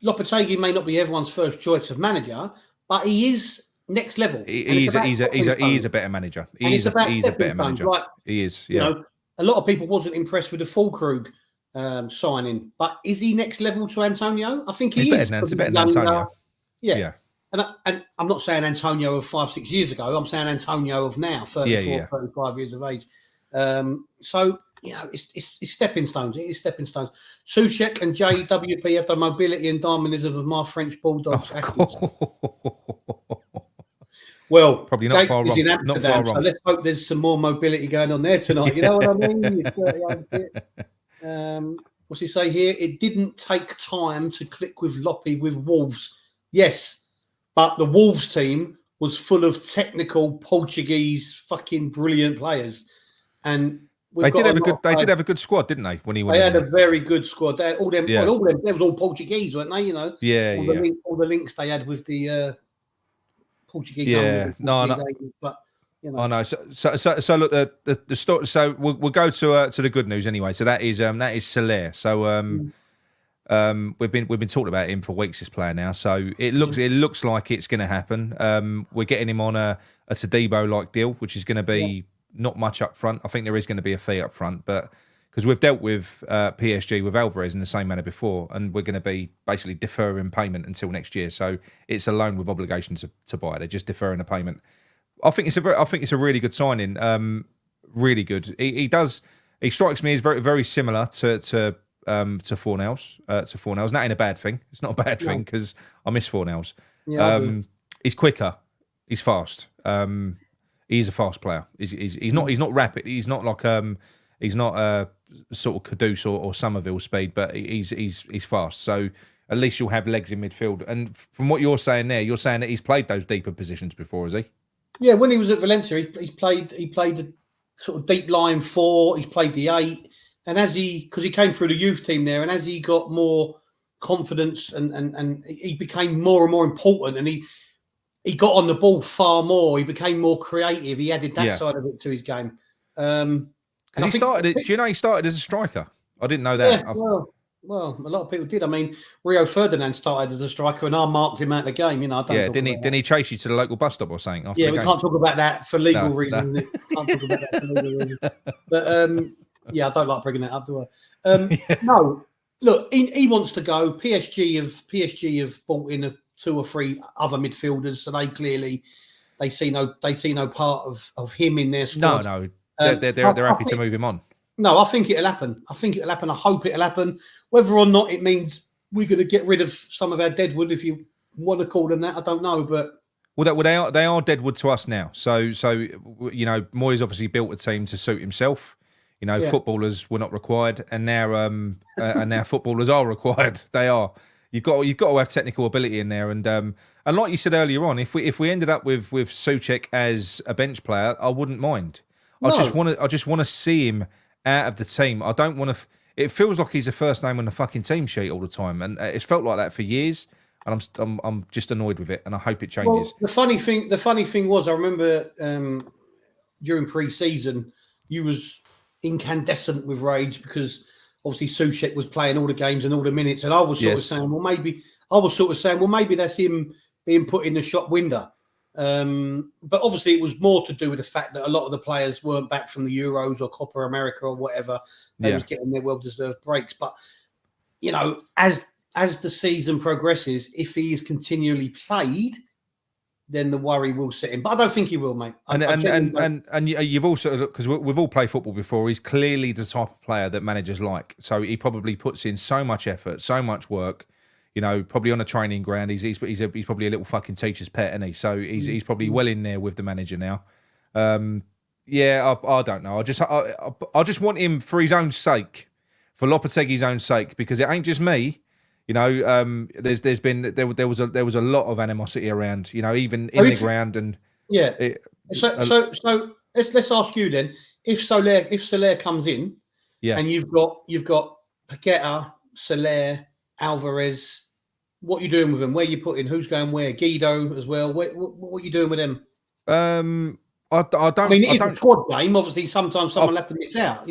Lopetegui may not be everyone's first choice of manager. But he is next level. He is a better manager. He's a better manager. Like, he is. Yeah. A lot of people wasn't impressed with the Fulkrug signing, but is he next level to Antonio? I think he is. Better than Antonio. Yeah. And I'm not saying Antonio of 5-6 years ago. I'm saying Antonio of now, 35 years of age. So, it's stepping stones. It is stepping stones. Soucek and JWP have the mobility and dynamism of my French Bulldogs. Well, probably not far wrong. In Amsterdam, so let's hope there's some more mobility going on there tonight. You know what I mean? What's he say here? It didn't take time to click with Loppy with Wolves. Yes, but the Wolves team was full of technical Portuguese fucking brilliant players, and they did have a good squad, didn't they? When he went, they had a very good squad. They had all them. Yeah. All them. They was all Portuguese, weren't they? All the links they had with the Portuguese. Yeah, no. But I know. So look, the story. So we'll go to the good news anyway. So that is Soler. So we've been talking about him for weeks. This player now. So it looks like it's going to happen. We're getting him on a Todibo like deal, which is going to be not much up front. I think there is going to be a fee up front, but because we've dealt with PSG with Alvarez in the same manner before, and we're going to be basically deferring payment until next year. So it's a loan with obligation to buy. They're just deferring the payment. I think it's a really good signing. Really good. He strikes me as very, very similar to Fornals. And that ain't a bad thing. It's not a bad thing because I miss Fornals. Yeah, he's quicker. He's fast. He's a fast player. He's not rapid. He's not like he's not sort of Kudus or Somerville speed, but he's fast. So at least you'll have legs in midfield. And from what you're saying there, you're saying that he's played those deeper positions before, has he? Yeah, when he was at Valencia, he played the sort of deep line 4. He's played the 8, and because he came through the youth team there, and as he got more confidence and he became more and more important, and he got on the ball far more. He became more creative. He added that side of it to his game. Do you know he started as a striker? I didn't know that. Yeah, well, a lot of people did. I mean, Rio Ferdinand started as a striker, and I marked him out of the game. Didn't he chase you to the local bus stop or something? Yeah, we can't talk about that for legal reasons. No. Can't talk about that for legal reasons. But I don't like bringing that up, do I? No, look, he wants to go. PSG have brought in 2 or 3 other midfielders, so they see no part of him in their squad. No. They're happy to move him on. No, I think it'll happen. I hope it'll happen. Whether or not it means we're going to get rid of some of our deadwood, if you want to call them that, I don't know. But they are deadwood to us now. So Moyes obviously built a team to suit himself. Footballers were not required, and now footballers are required. They are. You've got to have technical ability in there, and like you said earlier on, if we ended up with Soucek as a bench player, I wouldn't mind. I just want to see him out of the team. I don't want to. It feels like he's the first name on the fucking team sheet all the time, and it's felt like that for years. And I'm just annoyed with it, and I hope it changes. Well, the funny thing was, I remember during pre-season, you was incandescent with rage because obviously Soucek was playing all the games and all the minutes, and I was sort of saying, well, maybe that's him being put in the shop window. But obviously it was more to do with the fact that a lot of the players weren't back from the Euros or Copa America or whatever. They was getting their well-deserved breaks. But, as the season progresses, if he is continually played, then the worry will set in. But I don't think he will, mate. And you've also, because we've all played football before, he's clearly the type of player that managers like. So he probably puts in so much effort, so much work. Probably on a training ground, he's probably a little fucking teacher's pet, isn't he? So he's probably well in there with the manager now. I don't know. I just want him for his own sake, for Lopetegui's own sake, because it ain't just me. There was a lot of animosity around. Even in the ground and So let's ask you then, if Soler comes in, and you've got Paqueta, Soler, Alvarez. What are you doing with them? Where you putting? Who's going where? Guido as well. What are you doing with them? I don't. I mean, it's a squad game. Obviously, sometimes someone will have to miss out.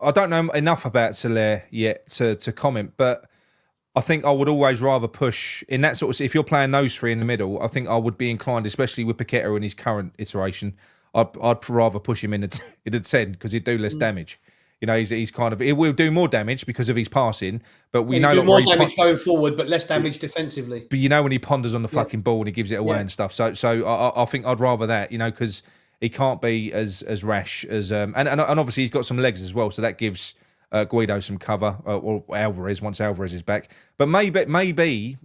I don't know enough about Soler yet to comment, but I think I would always rather push in that sort of. If you're playing those three in the middle, I think I would be inclined, especially with Paqueta in his current iteration. I'd rather push him in the 10 because he'd do less damage. You know, he's kind of. He will do more damage because of his passing, but we know do more damage going forward, but less damage defensively. But you know when he ponders on the fucking ball and he gives it away and stuff. So I think I'd rather that. You know, because he can't be as rash as and obviously he's got some legs as well, so that gives. Guido some cover, or Alvarez once Alvarez is back. But maybe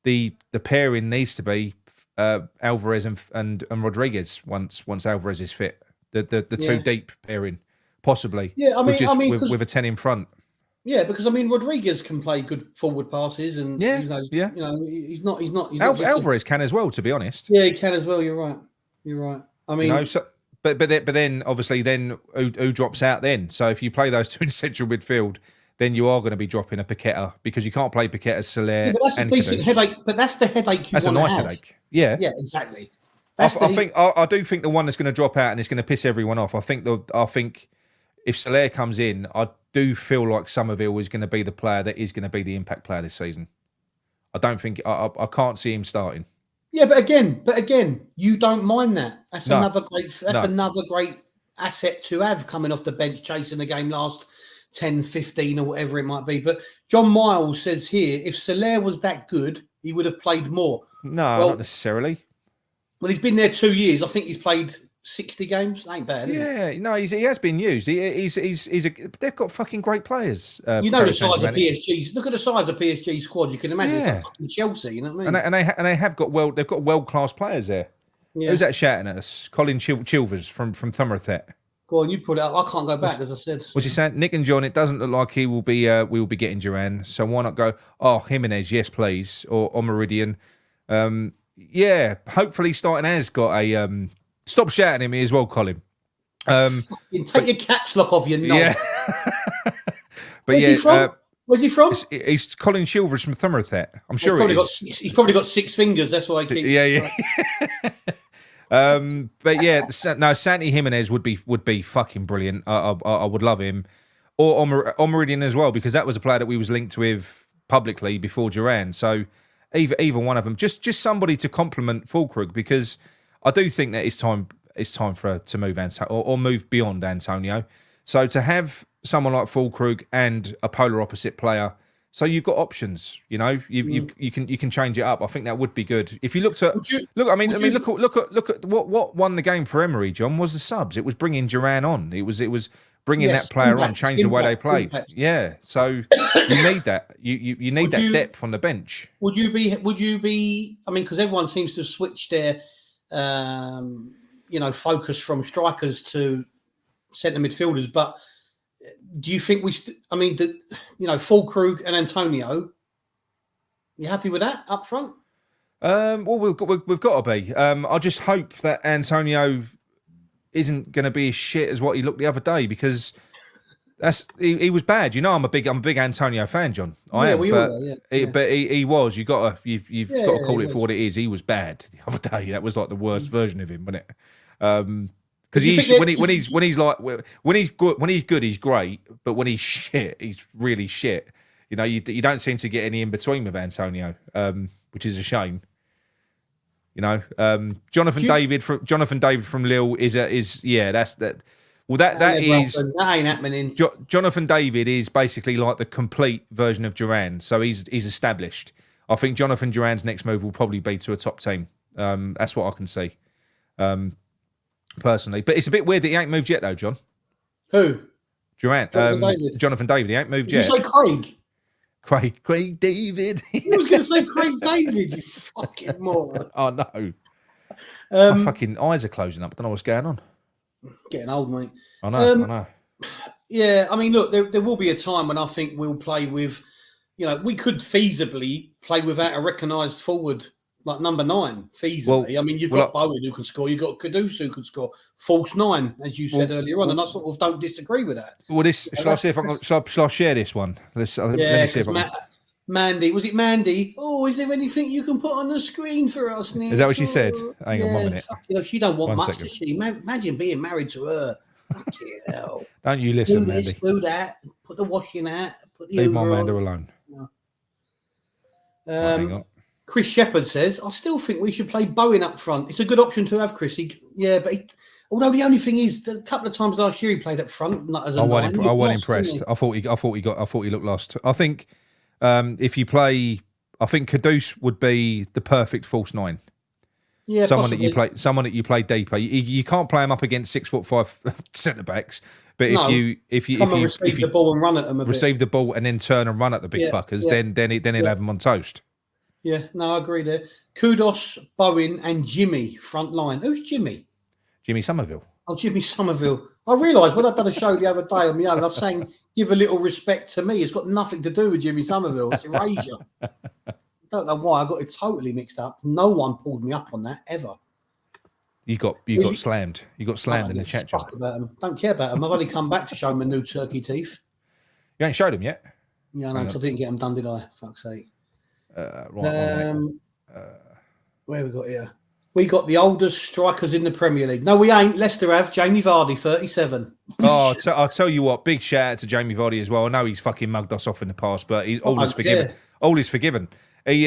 the pairing needs to be Alvarez and Rodriguez once Alvarez is fit. The two deep pairing, possibly. Yeah, I mean, with a 10 in front. Yeah, because I mean Rodriguez can play good forward passes, and he's not. Alvarez can as well, to be honest. Yeah, he can as well. You're right. I mean. But then obviously who drops out then? So if you play those two in central midfield, then you are going to be dropping a Paqueta because you can't play Paqueta, Soler, but that's a decent headache. But that's the headache. That's a nice headache. Yeah, exactly. I do think the one that's going to drop out and it's going to piss everyone off. I think if Soler comes in, I do feel like Somerville is going to be the player that is going to be the impact player this season. I don't think I can't see him starting. Yeah, but again, you don't mind that. That's another great asset to have coming off the bench, chasing the game last 10, 15 or whatever it might be. But John Miles says here, if Soler was that good, he would have played more. No, not necessarily. Well, he's been there 2 years. I think he's played 60 games. That ain't bad, is it? No, he has been used. They've got fucking great players. You know the size of PSG's. Look at the size of PSG's squad. You can imagine it's like fucking Chelsea. You know what I mean? And they have got they've got world class players there. Yeah. Who's that shouting at us? Colin Chilvers from Somerset. Go on, you put it up. I can't go back, as I said. Was he saying, Nick and John? It doesn't look like we will be getting Duran. So why not go? Oh, Jimenez, yes, please, or Meridian. Hopefully, starting has got a. Stop shouting at me as well, Colin. Take your caps lock off your knob. Yeah. Where's he from? Where's he from? He's Colin Chilvers from Somerset. I'm sure he's probably got 6 fingers. That's why he keeps. Yeah. But yeah, no, Santi Jimenez would be fucking brilliant. I would love him, or Meridian as well, because that was a player that we was linked with publicly before Duran. So either one of them, just somebody to complement Fulkrug, because I do think that it's time for to move or move beyond Antonio. So to have someone like Fulkrug and a polar opposite player, so you've got options. You know, you can change it up. I think that would be good. If you looked at look at what won the game for Emery, John, was the subs. It was bringing Duran on. It was bringing that player on, change the way they played. Yeah, so you need that. You need that depth on the bench. Would you be? I mean, because everyone seems to switch their focus from strikers to centre midfielders. But do you think Fulkrug and Antonio? You happy with that up front? Well, we've got to be. I just hope that Antonio isn't going to be as shit as what he looked the other day, because he was bad. You know, I'm a big Antonio fan, John. I am, but he was. You've got to call it for what it is. He was bad the other day. That was like the worst version of him, wasn't it? Because when he's good, he's great. But when he's shit, he's really shit. You know, you don't seem to get any in between with Antonio, which is a shame. You know, Jonathan David from Lille is that's that. Well, that ain't happening. Jonathan David is basically like the complete version of Duran, so he's established. I think Jonathan Duran's next move will probably be to a top team. That's what I can see, personally. But it's a bit weird that he ain't moved yet, though, John. Who? Duran. Jonathan David. He ain't moved yet. Did you say Craig? Craig David. I was going to say Craig David, you fucking moron. Oh, no. My fucking eyes are closing up. I don't know what's going on. Getting old, mate. I know. Yeah, I mean, look, there will be a time when I think we'll play with, we could feasibly play without a recognised forward like number 9, feasibly. I mean, you've got Bowen who can score, you've got Kudus who can score, false 9, as you said earlier on, and I sort of don't disagree with that. Well, shall I share this one? Let me see if I can. Mandy, was it Mandy? Oh, is there anything you can put on the screen for us, Nick? Is that what she said? Hang on 1 minute. She don't want much, does she? Imagine being married to her. Fucking hell. Don't you listen, do this, Mandy. Do that. Put the washing out. Put the Leave my Amanda alone. No. Hang on. Chris Shepherd says, I still think we should play Bowen up front. It's a good option to have, Chris. Although the only thing is, a couple of times last year he played up front, not as a nine. I wasn't impressed. I thought he looked lost. I think if you play, I think Kudus would be the perfect false nine. Yeah, someone possibly. that you play deeper. You can't play him up against 6'5" centre backs. But if you receive the ball and run at them, receive the ball and then turn and run at the big fuckers, then he'll have them on toast. Yeah, no, I agree there. Kudos, Bowen, and Jimmy front line. Who's Jimmy? Jimmy Somerville. Oh, Jimmy Somerville. I realised when I done a show the other day on my own, I was saying, give a little respect to me. It's got nothing to do with Jimmy Somerville. It's Erasure. I don't know why. I got it totally mixed up. No one pulled me up on that, ever. You got slammed. You got slammed in the chat job. Don't care about them. I've only come back to show my new turkey teeth. You ain't showed them yet? Yeah, no, because I didn't get them done, did I? Fuck's sake. Right. Where we got here? We got the oldest strikers in the Premier League. No, we ain't. Leicester have Jamie Vardy, 37. Oh, I'll tell you what. Big shout out to Jamie Vardy as well. I know he's fucking mugged us off in the past, but all is forgiven. All is forgiven. He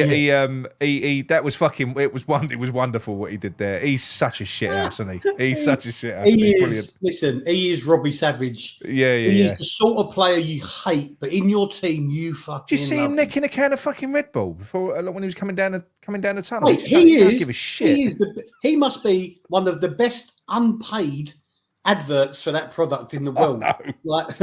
that was fucking. It was wonderful what he did there. He's such a shit house, isn't he? He's such a shit house. He is. Brilliant. Listen, he is Robbie Savage. Yeah. He is the sort of player you hate, but in your team you fucking. Did you see him necking a can of fucking Red Bull before when he was coming down the tunnel? Mate, he don't give a shit. He must be one of the best unpaid adverts for that product in the world. Oh, no. Like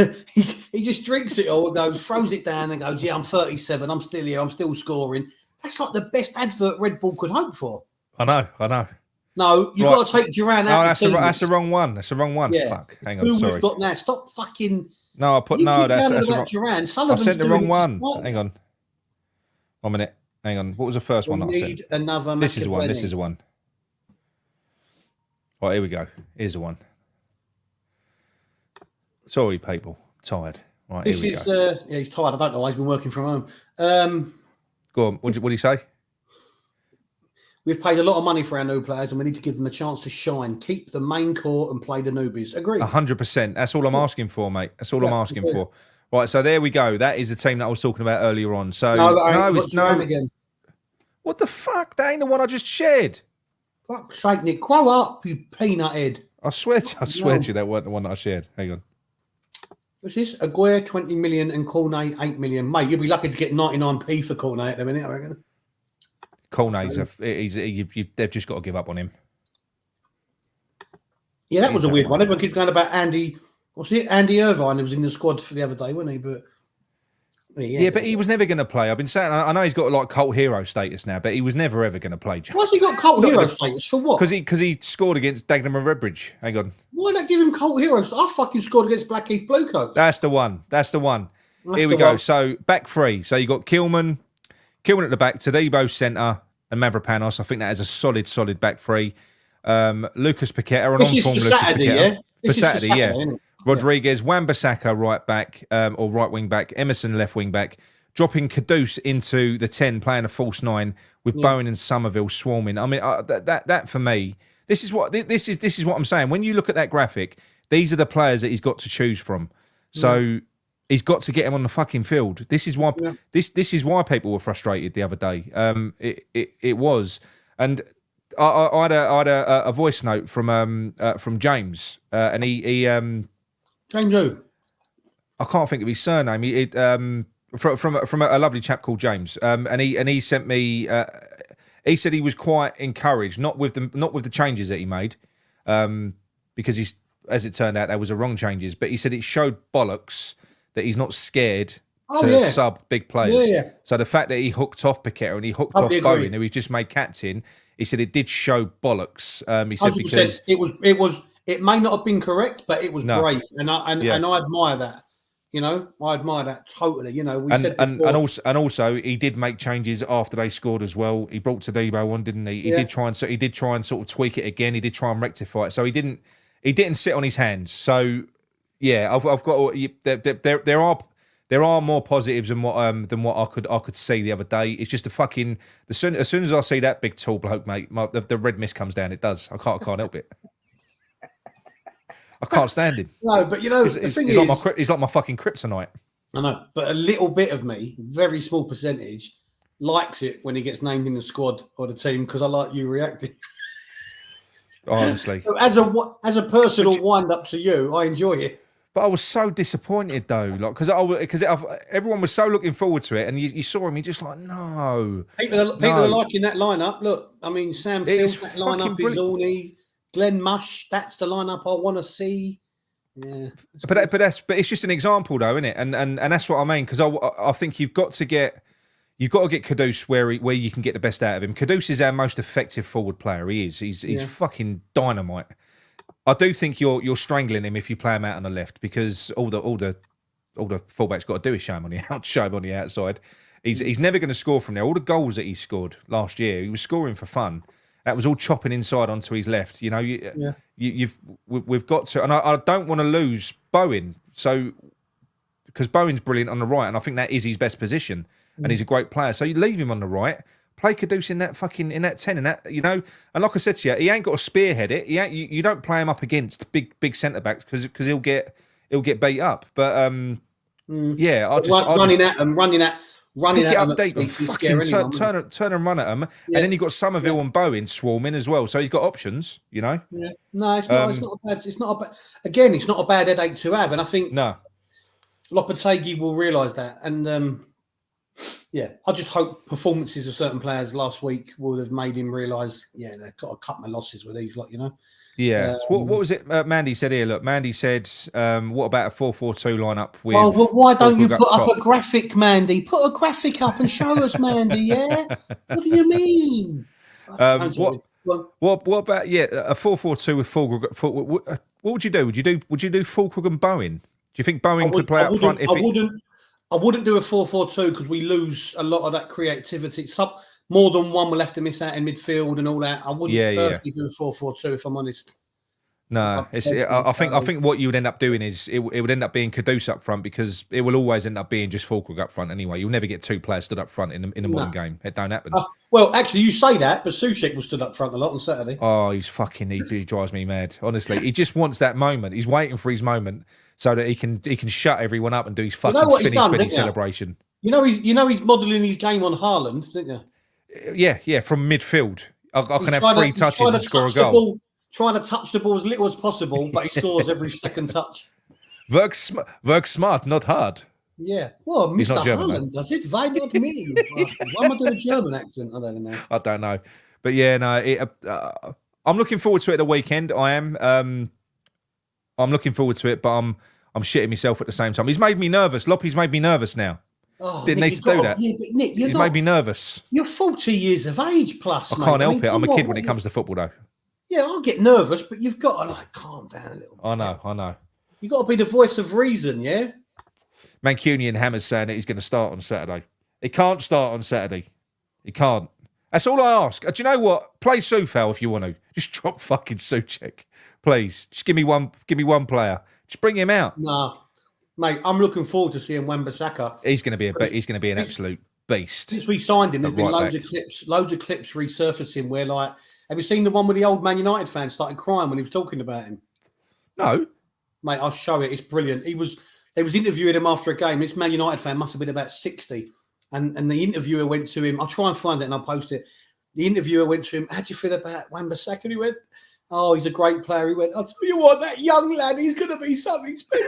he just drinks it all and goes, throws it down and goes, yeah, I'm 37, I'm still here, I'm still scoring. That's like the best advert Red Bull could hope for. I know. No, you've got to take Duran out. No, that's the wrong one. That's the wrong one. Yeah. Fuck. Hang on, Who sorry. we've got now? Stop fucking. No, I put no. That's the wrong. Duran. I sent the wrong one. Hang on. 1 minute. Hang on. What was the first one that I sent? Another. This is the one. This is the one. Right, here we go. Here's the one. Sorry, people. Tired. Right, this here we is. go. Yeah, he's tired. I don't know why he's been working from home. Go on. What did he say? We've paid a lot of money for our new players, and we need to give them a chance to shine. Keep the main core and play the newbies. Agree? 100%. That's all I'm asking for, mate. That's all I'm asking for. Right, so there we go. That is the team that I was talking about earlier on. So no. Again. What the fuck? That ain't the one I just shared. Fuck's sake, Nick. Grow up, you peanut head. I swear to you, that wasn't the one that I shared. Hang on. What's this? Aguirre 20 million and Cornet 8 million. Mate, you'll be lucky to get 99p for Cornet at the minute, I reckon. Cornet's they've just got to give up on him. Yeah, that was a weird one. Everyone keeps going about Andy. What's it? Andy Irvine, who was in the squad for the other day, wasn't he? But but he was never going to play. I've been saying, I know he's got like cult hero status now, but he was never ever going to play. Why's he got cult hero status for what? Because he scored against Dagenham and Redbridge. Hang on. Why not give him cult hero? I fucking scored against Blackheath Bluecoats. That's the one. Here we go. So back three. So you got Kilman at the back, Tadibo centre, and Mavropanos. I think that is a solid back three. Lucas Paqueta, an on-form Lucas Paqueta. For Saturday, yeah. Rodriguez, Wan-Bissaka right back, or right wing back, Emerson left wing back, dropping Kudus into the 10, playing a false 9 with Bowen and Somerville swarming. I mean, that for me, this is what I'm saying. When you look at that graphic, these are the players that he's got to choose from. So he's got to get him on the fucking field. This is why this is why people were frustrated the other day. It was, and I had a voice note from James, and he James who? I can't think of his surname. From a lovely chap called James, and he sent me. He said he was quite encouraged, not with the changes that he made, because as it turned out, there was the wrong changes. But he said it showed bollocks that he's not scared to sub big players. Yeah. So the fact that he hooked off Paqueta and he hooked off Bowen, who he just made captain, he said it did show bollocks. He said 100%. Because it may not have been correct, but it was brave, and I admire that. You know, I admire that totally. You know, and also he did make changes after they scored as well. He brought Tadibo on, didn't he? He did try and sort of tweak it again. He did try and rectify it. So he didn't sit on his hands. So yeah, I've got there are more positives than what I could see the other day. It's just a fucking as soon as I see that big tall bloke, mate, the red mist comes down. It does. I can't help it. I can't stand him. No, but you know, he's like my fucking kryptonite. I know, but a little bit of me, very small percentage, likes it when he gets named in the squad or the team because I like you reacting. Honestly, As a personal wind up to you, I enjoy it. But I was so disappointed though, like because everyone was so looking forward to it, and you saw him, you're just like, no. People are liking that lineup. Look, I mean, Sam Fields, that lineup is Orney, Glenn Mush. That's the lineup I want to see. Yeah, but it's just an example though, isn't it? And that's what I mean, because I think you've got to get Kudus where you can get the best out of him. Kudus is our most effective forward player. He is. He's fucking dynamite. I do think you're strangling him if you play him out on the left, because all the fullback's got to do is show him on the outside. He's never going to score from there. All the goals that he scored last year, he was scoring for fun. That was all chopping inside onto his left. You know, we've got to, and I don't want to lose Bowen. So because Bowen's brilliant on the right, and I think that is his best position, and he's a great player. So you leave him on the right. Play Kudus in that 10, and that, you know, and like I said to you, he ain't got to spearhead it. You don't play him up against big centre backs because he'll get beat up. But yeah, running at them deep and fucking turn and run at them, and then you've got Somerville and Bowen swarming as well. So he's got options, you know. Yeah. No, it's not. It's not a bad. Again, it's not a bad headache to have, and I think Lopetegui will realise that, and. Yeah, I just hope performances of certain players last week would have made him realise, they've got to cut my losses with these, like, you know. Yeah. So what was it Mandy said here? Look, Mandy said, what about a 4-4-2 lineup with... Well, why don't you put up a graphic, Mandy? Put a graphic up and show us, Mandy, yeah? What do you mean? What about, a 4-4-2 with Fulkrug? What would you do? Would you do Fulkrug and Bowen? Do you think Bowen could play up front? I wouldn't do a 4-4-2 because we lose a lot of that creativity. More than one will have to miss out in midfield and all that. I wouldn't personally do a 4-4-2 if I'm honest. No, I think what you would end up doing is it would end up being Kudus up front, because it will always end up being just Fulkrug up front anyway. You'll never get two players stood up front in a modern game. It don't happen. Well, actually, you say that, but Soucek was stood up front a lot on Saturday. Oh, he drives me mad. Honestly, he just wants that moment. He's waiting for his moment so that he can shut everyone up and do his fucking spinny celebration. You know he's modelling his game on Haaland, didn't you? Yeah, from midfield. I can have 3 touches and score a goal. Trying to touch the ball as little as possible, but he scores every second touch. Work smart, not hard. Yeah. Well, He's Mr. not German, Haaland does it. Why not me? Why am I doing a German accent? I don't know. I don't know. But yeah, no, I'm looking forward to it at the weekend. I am. I'm looking forward to it, but I'm shitting myself at the same time. He's made me nervous. Loppy's made me nervous now. Oh, Didn't Nick, need to do that. Yeah, but Nick, he's made me nervous. You're 40 years of age plus. I can't help it. I'm a kid when it comes to football, though. Yeah, I'll get nervous, but you've got to calm down a little bit. I know. You've got to be the voice of reason, yeah? Mancunian Hammer's saying that he's going to start on Saturday. He can't start on Saturday. He can't. That's all I ask. Do you know what? Play Soufal if you want to. Just drop fucking Soucek, please. Just give me one player. Just bring him out. Nah, mate. I'm looking forward to seeing Wan-Bissaka. He's going to be an absolute beast. Since we signed him, there's been loads of clips resurfacing where, like, have you seen the one with the old Man United fans started crying when he was talking about him? No, mate. I'll show it. It's brilliant. They was interviewing him after a game. This Man United fan must have been about 60. And the interviewer went to him. I'll try and find it and I'll post it. The interviewer went to him, how do you feel about Wan-Bissaka? And he went, oh, he's a great player. He went, I'll tell you what, that young lad, he's going to be something special.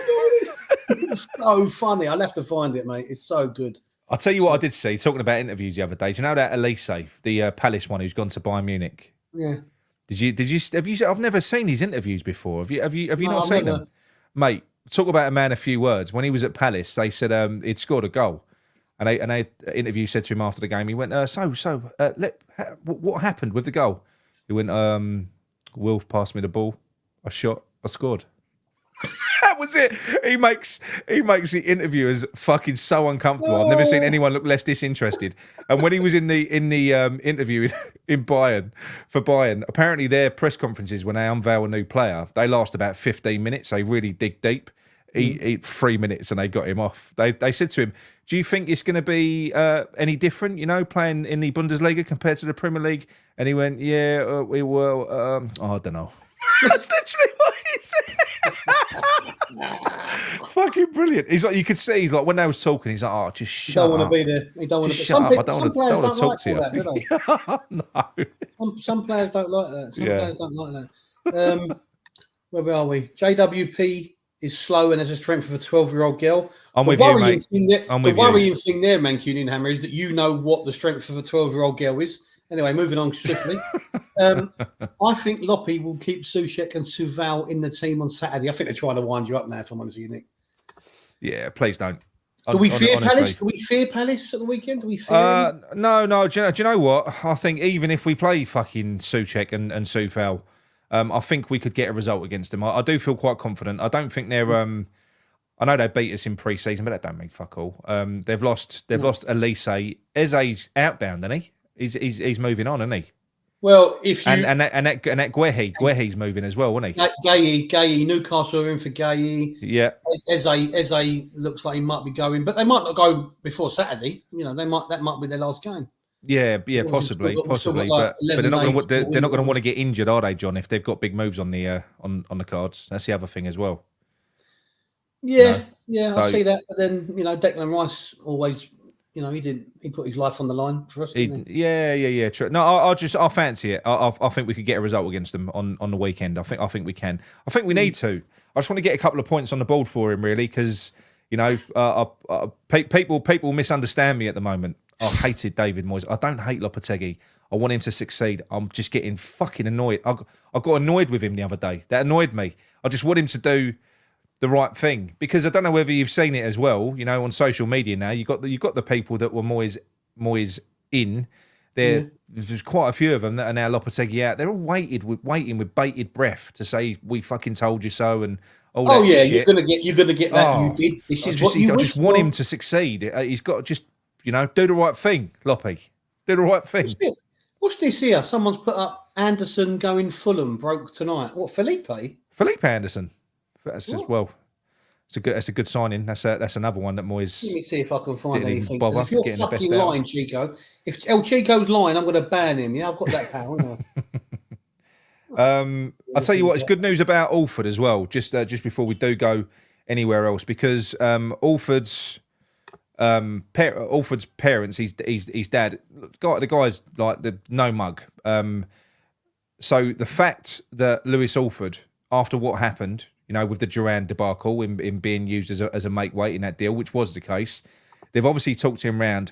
It's so funny. I'll have to find it, mate. It's so good. I'll tell you what I did see, talking about interviews the other day. Do you know that Elise, the Palace one who's gone to Bayern Munich? Yeah. Have you? I've never seen his interviews before. Have you not seen them? Mate, talk about a man of few words. When he was at Palace, they said he'd scored a goal. And an interview said to him after the game, he went, what happened with the goal? He went, Wilf passed me the ball. I shot. I scored. That was it. He makes the interviewers fucking so uncomfortable. I've never seen anyone look less disinterested. And when he was in the interview in Bayern, apparently their press conferences when they unveil a new player, they last about 15 minutes. They really dig deep. He 3 minutes and they got him off. They said to him, do you think it's going to be any different, playing in the Bundesliga compared to the Premier League? And he went, yeah, we will. I don't know. That's literally what Fucking brilliant. He's like, you could see, he's like, when they was talking, he's like, oh, just shut Don't up. want to be there. You don't want to be. Shut up. I don't want to talk to you. That, do they? No. Some players don't like that. Some players don't like that. Where are we? JWP is slow and has a strength of a 12-year-old girl. I'm with you, mate. The worrying thing there, Mancunian Hammer, is that you know what the strength of a 12-year-old girl is. Anyway, moving on swiftly. I think Loppy will keep Soucek and Suval in the team on Saturday. I think they're trying to wind you up now, if I'm honest with you, Nick. Yeah, please don't. Do we fear Palace? Do we fear Palace at the weekend? Do we fear No. Do you know what? I think even if we play fucking Soucek and Suval, I think we could get a result against them. I do feel quite confident. I don't think they're... I know they beat us in pre-season, but that don't mean fuck all. They've lost Elise. Eze's outbound, isn't he? He's moving on, isn't he? Well, if you and that Guehi's moving as well, isn't he? Gay, Newcastle are in for Gay. Yeah. Eze looks like he might be going, but they might not go before Saturday. You know, that might be their last game. Yeah, possibly. But they're not going to want to get injured, are they, John? If they've got big moves on the on the cards, that's the other thing as well. Yeah, I see that. But then Declan Rice always. He put his life on the line for us. Yeah. True. No, I fancy it. I think we could get a result against them on the weekend. I think we can. I think we need to. I just want to get a couple of points on the board for him, really, because people misunderstand me at the moment. I hated David Moyes. I don't hate Lopetegui. I want him to succeed. I'm just getting fucking annoyed. I got annoyed with him the other day. That annoyed me. I just want him to do the right thing, because I don't know whether you've seen it as well. On social media now, you've got the people that were Moyes in. There's quite a few of them that are now Lopetegui out. They're all waiting with bated breath to say we fucking told you so and all that. Oh yeah, shit. you're gonna get that. You did. This is what you. I just want him to succeed. He's got to just do the right thing, Loppy. Do the right thing. What's this here? Someone's put up Anderson going Fulham broke tonight. What, Felipe? Felipe Anderson. That's just It's a good signing. That's another one that Moyes. Let me see if I can find anything. If you're fucking lying, Chico. If El Chico's lying, I'm going to ban him. Yeah, I've got that power. I'll tell you what. It's good news about Alford as well. Just before we do go anywhere else, because Alford's parents, his dad, the guy's like the no mug. So the fact that Lewis Alford, after what happened, with the Duran debacle in being used as a make weight in that deal, which was the case, they've obviously talked him round.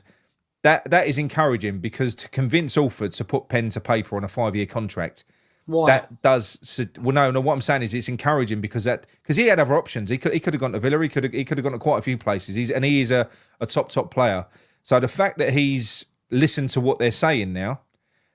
That is encouraging, because to convince Alford to put pen to paper on a 5-year contract, that does. Well, no. What I'm saying is it's encouraging because he had other options. He could have gone to Villa. He could have gone to quite a few places. He is a top player. So the fact that he's listened to what they're saying now,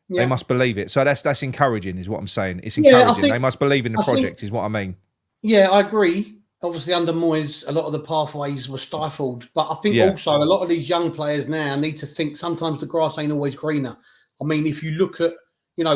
they must believe it. So that's encouraging, is what I'm saying. It's encouraging. They must believe in the project, is what I mean. Yeah, I agree. Obviously, under Moyes, a lot of the pathways were stifled. But I think also a lot of these young players now need to think sometimes the grass ain't always greener. I mean, if you look at,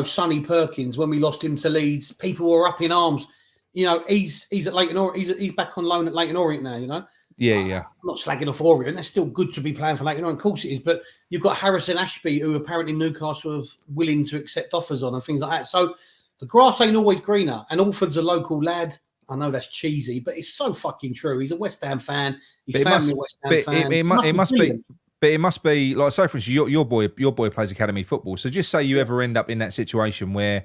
Sonny Perkins, when we lost him to Leeds, people were up in arms. He's at Leyton Orient. He's back on loan at Leyton Orient now, Yeah. I'm not slagging off Orient. That's still good to be playing for Leyton Orient. Of course it is. But you've got Harrison Ashby, who apparently Newcastle was willing to accept offers on and things like that. So the grass ain't always greener. And Alford's a local lad. I know that's cheesy, but it's so fucking true. He's a West Ham fan. His family are West Ham fans. It must be like, so for instance, your boy plays academy football. So just say you ever end up in that situation where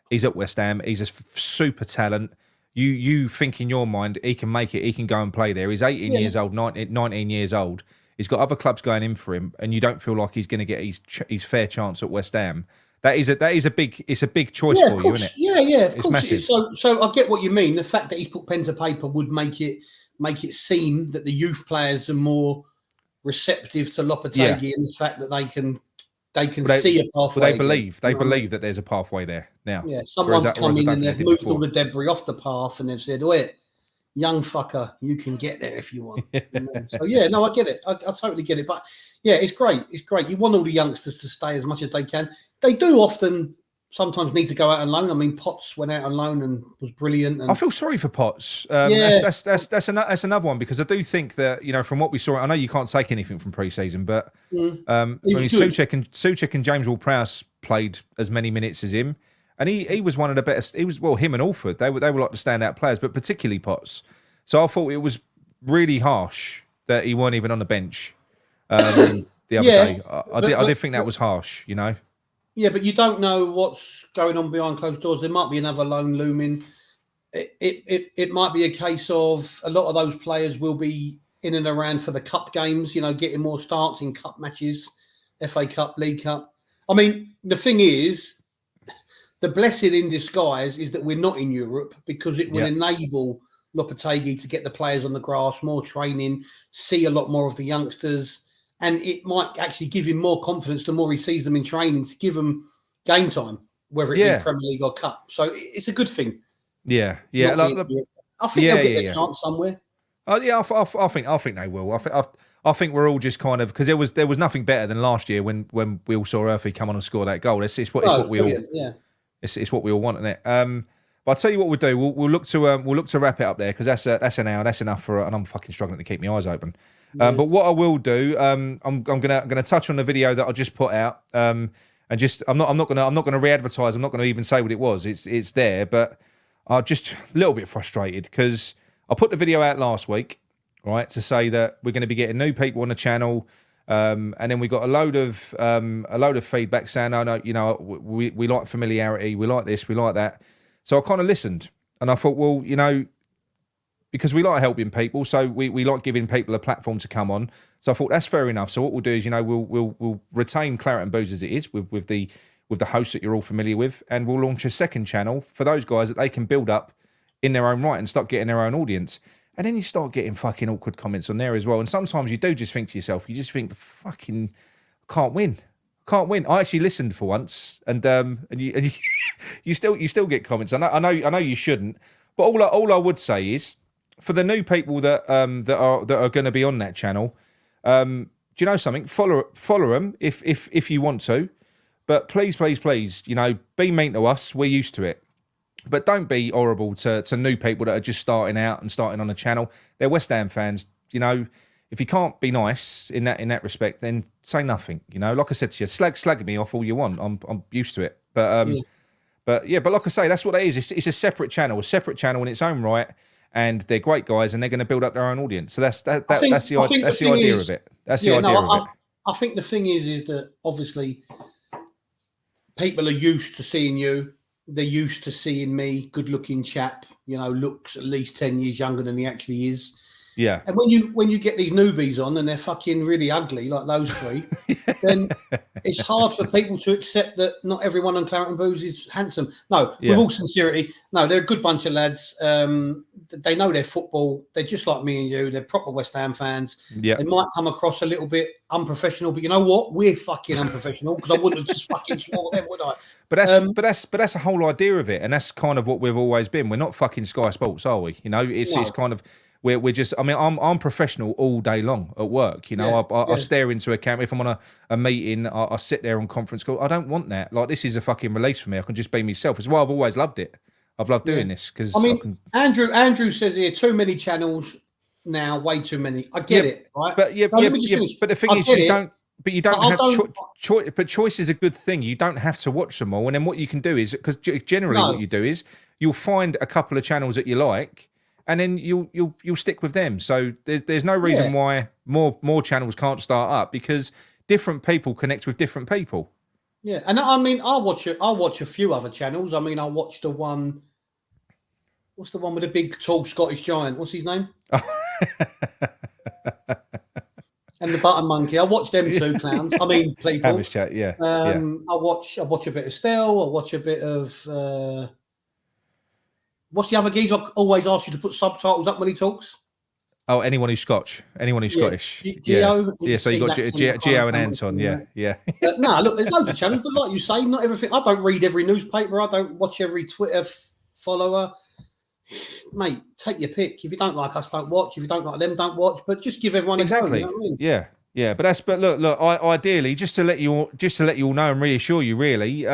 he's at West Ham, he's a super talent. You think in your mind he can make it, he can go and play there. He's 18 years old, 19 years old. He's got other clubs going in for him, and you don't feel like he's going to get his fair chance at West Ham. It's a big choice for you, isn't it? Yeah, of course it is. So I get what you mean. The fact that he's put pen to paper would make it seem that the youth players are more receptive to Lopetegui, and the fact that they can see a pathway. They believe that there's a pathway there now. Yeah, someone's come in and they've moved all the debris off the path, and they've said, "Wait, young fucker, you can get there if you want." So I get it. I totally get it. But yeah, it's great. It's great. You want all the youngsters to stay as much as they can. They do sometimes need to go out on loan. I mean, Potts went out on loan and was brilliant. And I feel sorry for Potts. That's another one, because I do think that, from what we saw, I know you can't take anything from pre-season, but Soucek and James Ward-Prowse played as many minutes as him, And he was one of the best. He was, well, him and Alford, they were like the standout players, but particularly Potts. So I thought it was really harsh that he weren't even on the bench the other day. I did think that was harsh, you know. Yeah, but you don't know what's going on behind closed doors. There might be another loan looming. It might be a case of a lot of those players will be in and around for the cup games, you know, getting more starts in cup matches, FA Cup, League Cup. I mean, the thing is, the blessing in disguise is that we're not in Europe, because it will enable Lopetegui to get the players on the grass, more training, see a lot more of the youngsters, and it might actually give him more confidence the more he sees them in training to give them game time, whether it be Premier League or Cup. So it's a good thing. Yeah. I think they'll get their chance somewhere. Oh yeah, I think they will. I think we're all just kind of, because there was nothing better than last year when we all saw Earthy come on and score that goal. It's what we all it's what we all want, isn't it? But I'll tell you what we'll do. We'll look to wrap it up there, because that's an hour. That's enough for, and I'm fucking struggling to keep my eyes open. But what I will do, I'm gonna touch on the video that I just put out. And just I'm not gonna re-advertise. I'm not gonna even say what it was. It's there, but I'm just a little bit frustrated because I put the video out last week, right, to say that we're going to be getting new people on the channel, and then we got a load of feedback saying, "Oh no, you know, we like familiarity, we like this, we like that." So I kind of listened, and I thought, well, you know, because we like helping people, so we like giving people a platform to come on. So I thought that's fair enough. So what we'll do is, you know, we'll retain Claret and Booze as it is with the hosts that you're all familiar with, and we'll launch a second channel for those guys that they can build up in their own right and start getting their own audience. And then you start getting fucking awkward comments on there as well. And sometimes you do just think to yourself, you just think, fucking can't win. I actually listened for once, and you still get comments. I know you shouldn't, but all I would say is, for the new people that are going to be on that channel, do you know something? Follow them if you want to, but please, you know, be mean to us. We're used to it, but don't be horrible to new people that are just starting out and starting on a channel. They're West Ham fans, you know. If you can't be nice in that respect, then say nothing. You know, like I said to you, slag me off all you want. I'm used to it, but like I say, that's what it is. It's a separate channel in its own right. And they're great guys, and they're going to build up their own audience. So that's the idea of it. That's the idea of it. I think the thing is that obviously people are used to seeing you. They're used to seeing me, good-looking chap. You know, looks at least 10 years younger than he actually is. Yeah. And when you get these newbies on and they're fucking really ugly like those three, then it's hard for people to accept that not everyone on Claret and Booze is handsome. No, with all sincerity, no, they're a good bunch of lads. They know their football. They're just like me and you. They're proper West Ham fans. Yeah. They might come across a little bit unprofessional, but you know what? We're fucking unprofessional, because I wouldn't have just fucking swore them, would I? But that's the whole idea of it, and that's kind of what we've always been. We're not fucking Sky Sports, are we? You know, it's kind of. We're just, I mean, I'm professional all day long at work. You know, I stare into a camera. If I'm on a meeting, I sit there on conference call. I don't want that. Like, this is a fucking release for me. I can just be myself. It's why I've always loved it. I've loved doing this because Andrew says here, too many channels now, way too many. I get it, right? But but the thing is, you don't. But you don't have choice. But choice is a good thing. You don't have to watch them all. And then what you can do is, because generally what you do is, you'll find a couple of channels that you like, and then you'll stick with them. So there's no reason why more channels can't start up, because different people connect with different people. Yeah, and I mean, I'll watch a few other channels. I mean, I'll watch the one. What's the one with the big, tall Scottish giant? What's his name? And the button monkey. I watch them two clowns. I mean, people. Hamish chat, yeah. I watch a bit of Stell. I watch a bit of. What's the other geezer? I always ask you to put subtitles up when he talks. Oh, anyone who's Scotch, anyone who's Scottish. Gio, so you got Gio and Anton, yeah. No, look, there's loads of channels, but like you say, not everything. I don't read every newspaper. I don't watch every Twitter follower. Mate, take your pick. If you don't like us, don't watch. If you don't like them, don't watch. But just give everyone a go. You know what I mean? Yeah. But look. Ideally, just to let you all know and reassure you, really,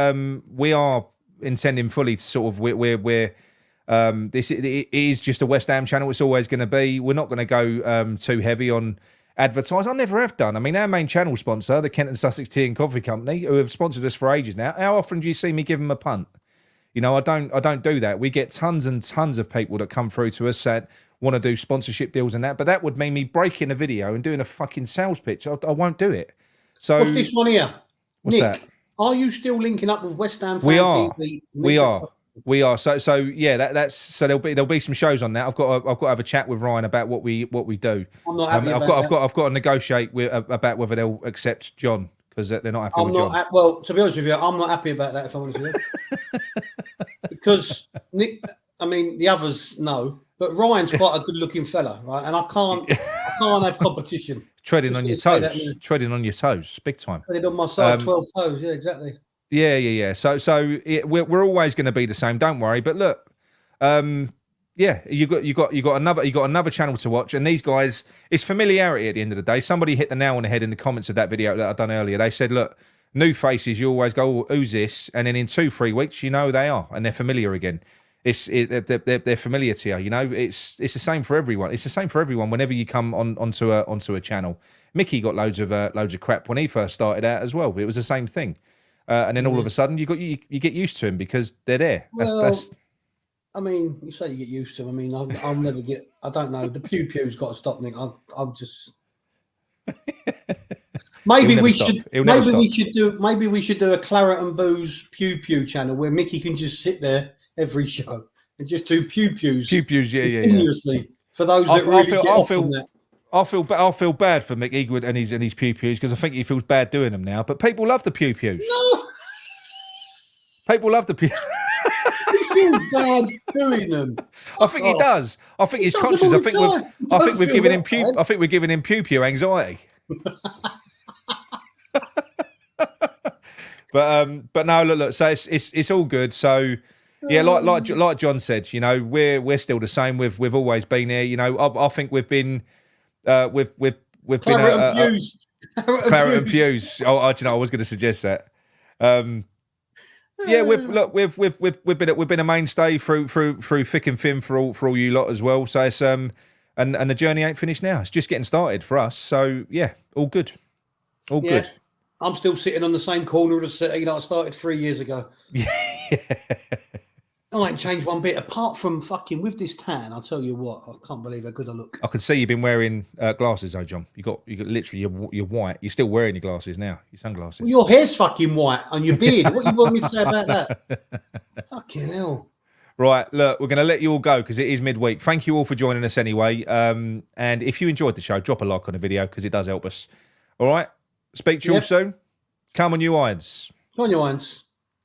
we are intending fully to sort of we're. It is just a West Ham channel. It's always going to be. We're not going to go too heavy on advertise. I never have done. I mean, our main channel sponsor, the Kent and Sussex Tea and Coffee Company, who have sponsored us for ages now. How often do you see me give them a punt? You know, I don't do that. We get tons and tons of people that come through to us that want to do sponsorship deals and that, but that would mean me breaking a video and doing a fucking sales pitch. I won't do it. So what's this one here? What's Nick, that? Are you still linking up with West Ham? We are. We are. So yeah, that's so there'll be some shows on that. I've got to have a chat with Ryan about what we do. I'm not happy I've got to negotiate about whether they'll accept John because they're not happy with John. Well, to be honest with you, I'm not happy about that. If I'm honest with you, because Nick, I mean, the others know, but Ryan's quite a good-looking fella, right? And I can't have competition. Treading on your toes, big time. Treading on my size 12 toes, yeah, exactly. Yeah. So we're always going to be the same. Don't worry. But look, yeah, you got another channel to watch, and these guys, it's familiarity at the end of the day. Somebody hit the nail on the head in the comments of that video that I done earlier. They said, look, new faces, you always go, oh, who's this? And then in 2-3 weeks, you know who they are, and they're familiar again. They're familiar to you. You know, it's the same for everyone. It's the same for everyone. Whenever you come onto a channel, Mickey got loads of crap when he first started out as well. It was the same thing, and then all of a sudden you get used to him because they're there. That's I mean, you say you get used to him. I mean, I'll never get. I don't know. The pew's got to stop, Nick. I'm just. Maybe we should do a Claret and Booze pew channel where Mickey can just sit there every show and just do pews. Pews, yeah. Continuously for those that really get off on that. I'll feel bad for Mick Eagwood and his pews because I think he feels bad doing them now. But people love the pews. No, people love the pews. He feels bad doing them. I think he does. I think he's conscious. I think we've given him pew anxiety. But no, look. So it's all good. So yeah, like John said, you know, we're still the same. We've always been here. You know, I think we've been Claret and Pews. Oh, you know, I was going to suggest that. Yeah, we've been a mainstay through thick and thin for all you lot as well. So it's and the journey ain't finished now. It's just getting started for us. So yeah, all good, good. I'm still sitting on the same corner of the city that I started 3 years ago. Yeah. I ain't changed one bit apart from fucking with this tan. I'll tell you what, I can't believe how good I look. I can see you've been wearing glasses, though, John. You got literally you're white. You're still wearing your glasses now, your sunglasses. Well, your hair's fucking white and your beard. What you want me to say about that? Fucking hell. Right, look, we're going to let you all go because it is midweek. Thank you all for joining us anyway. And if you enjoyed the show, drop a like on the video because it does help us. All right, speak to you all soon. Come on, you irons. Come on, you irons.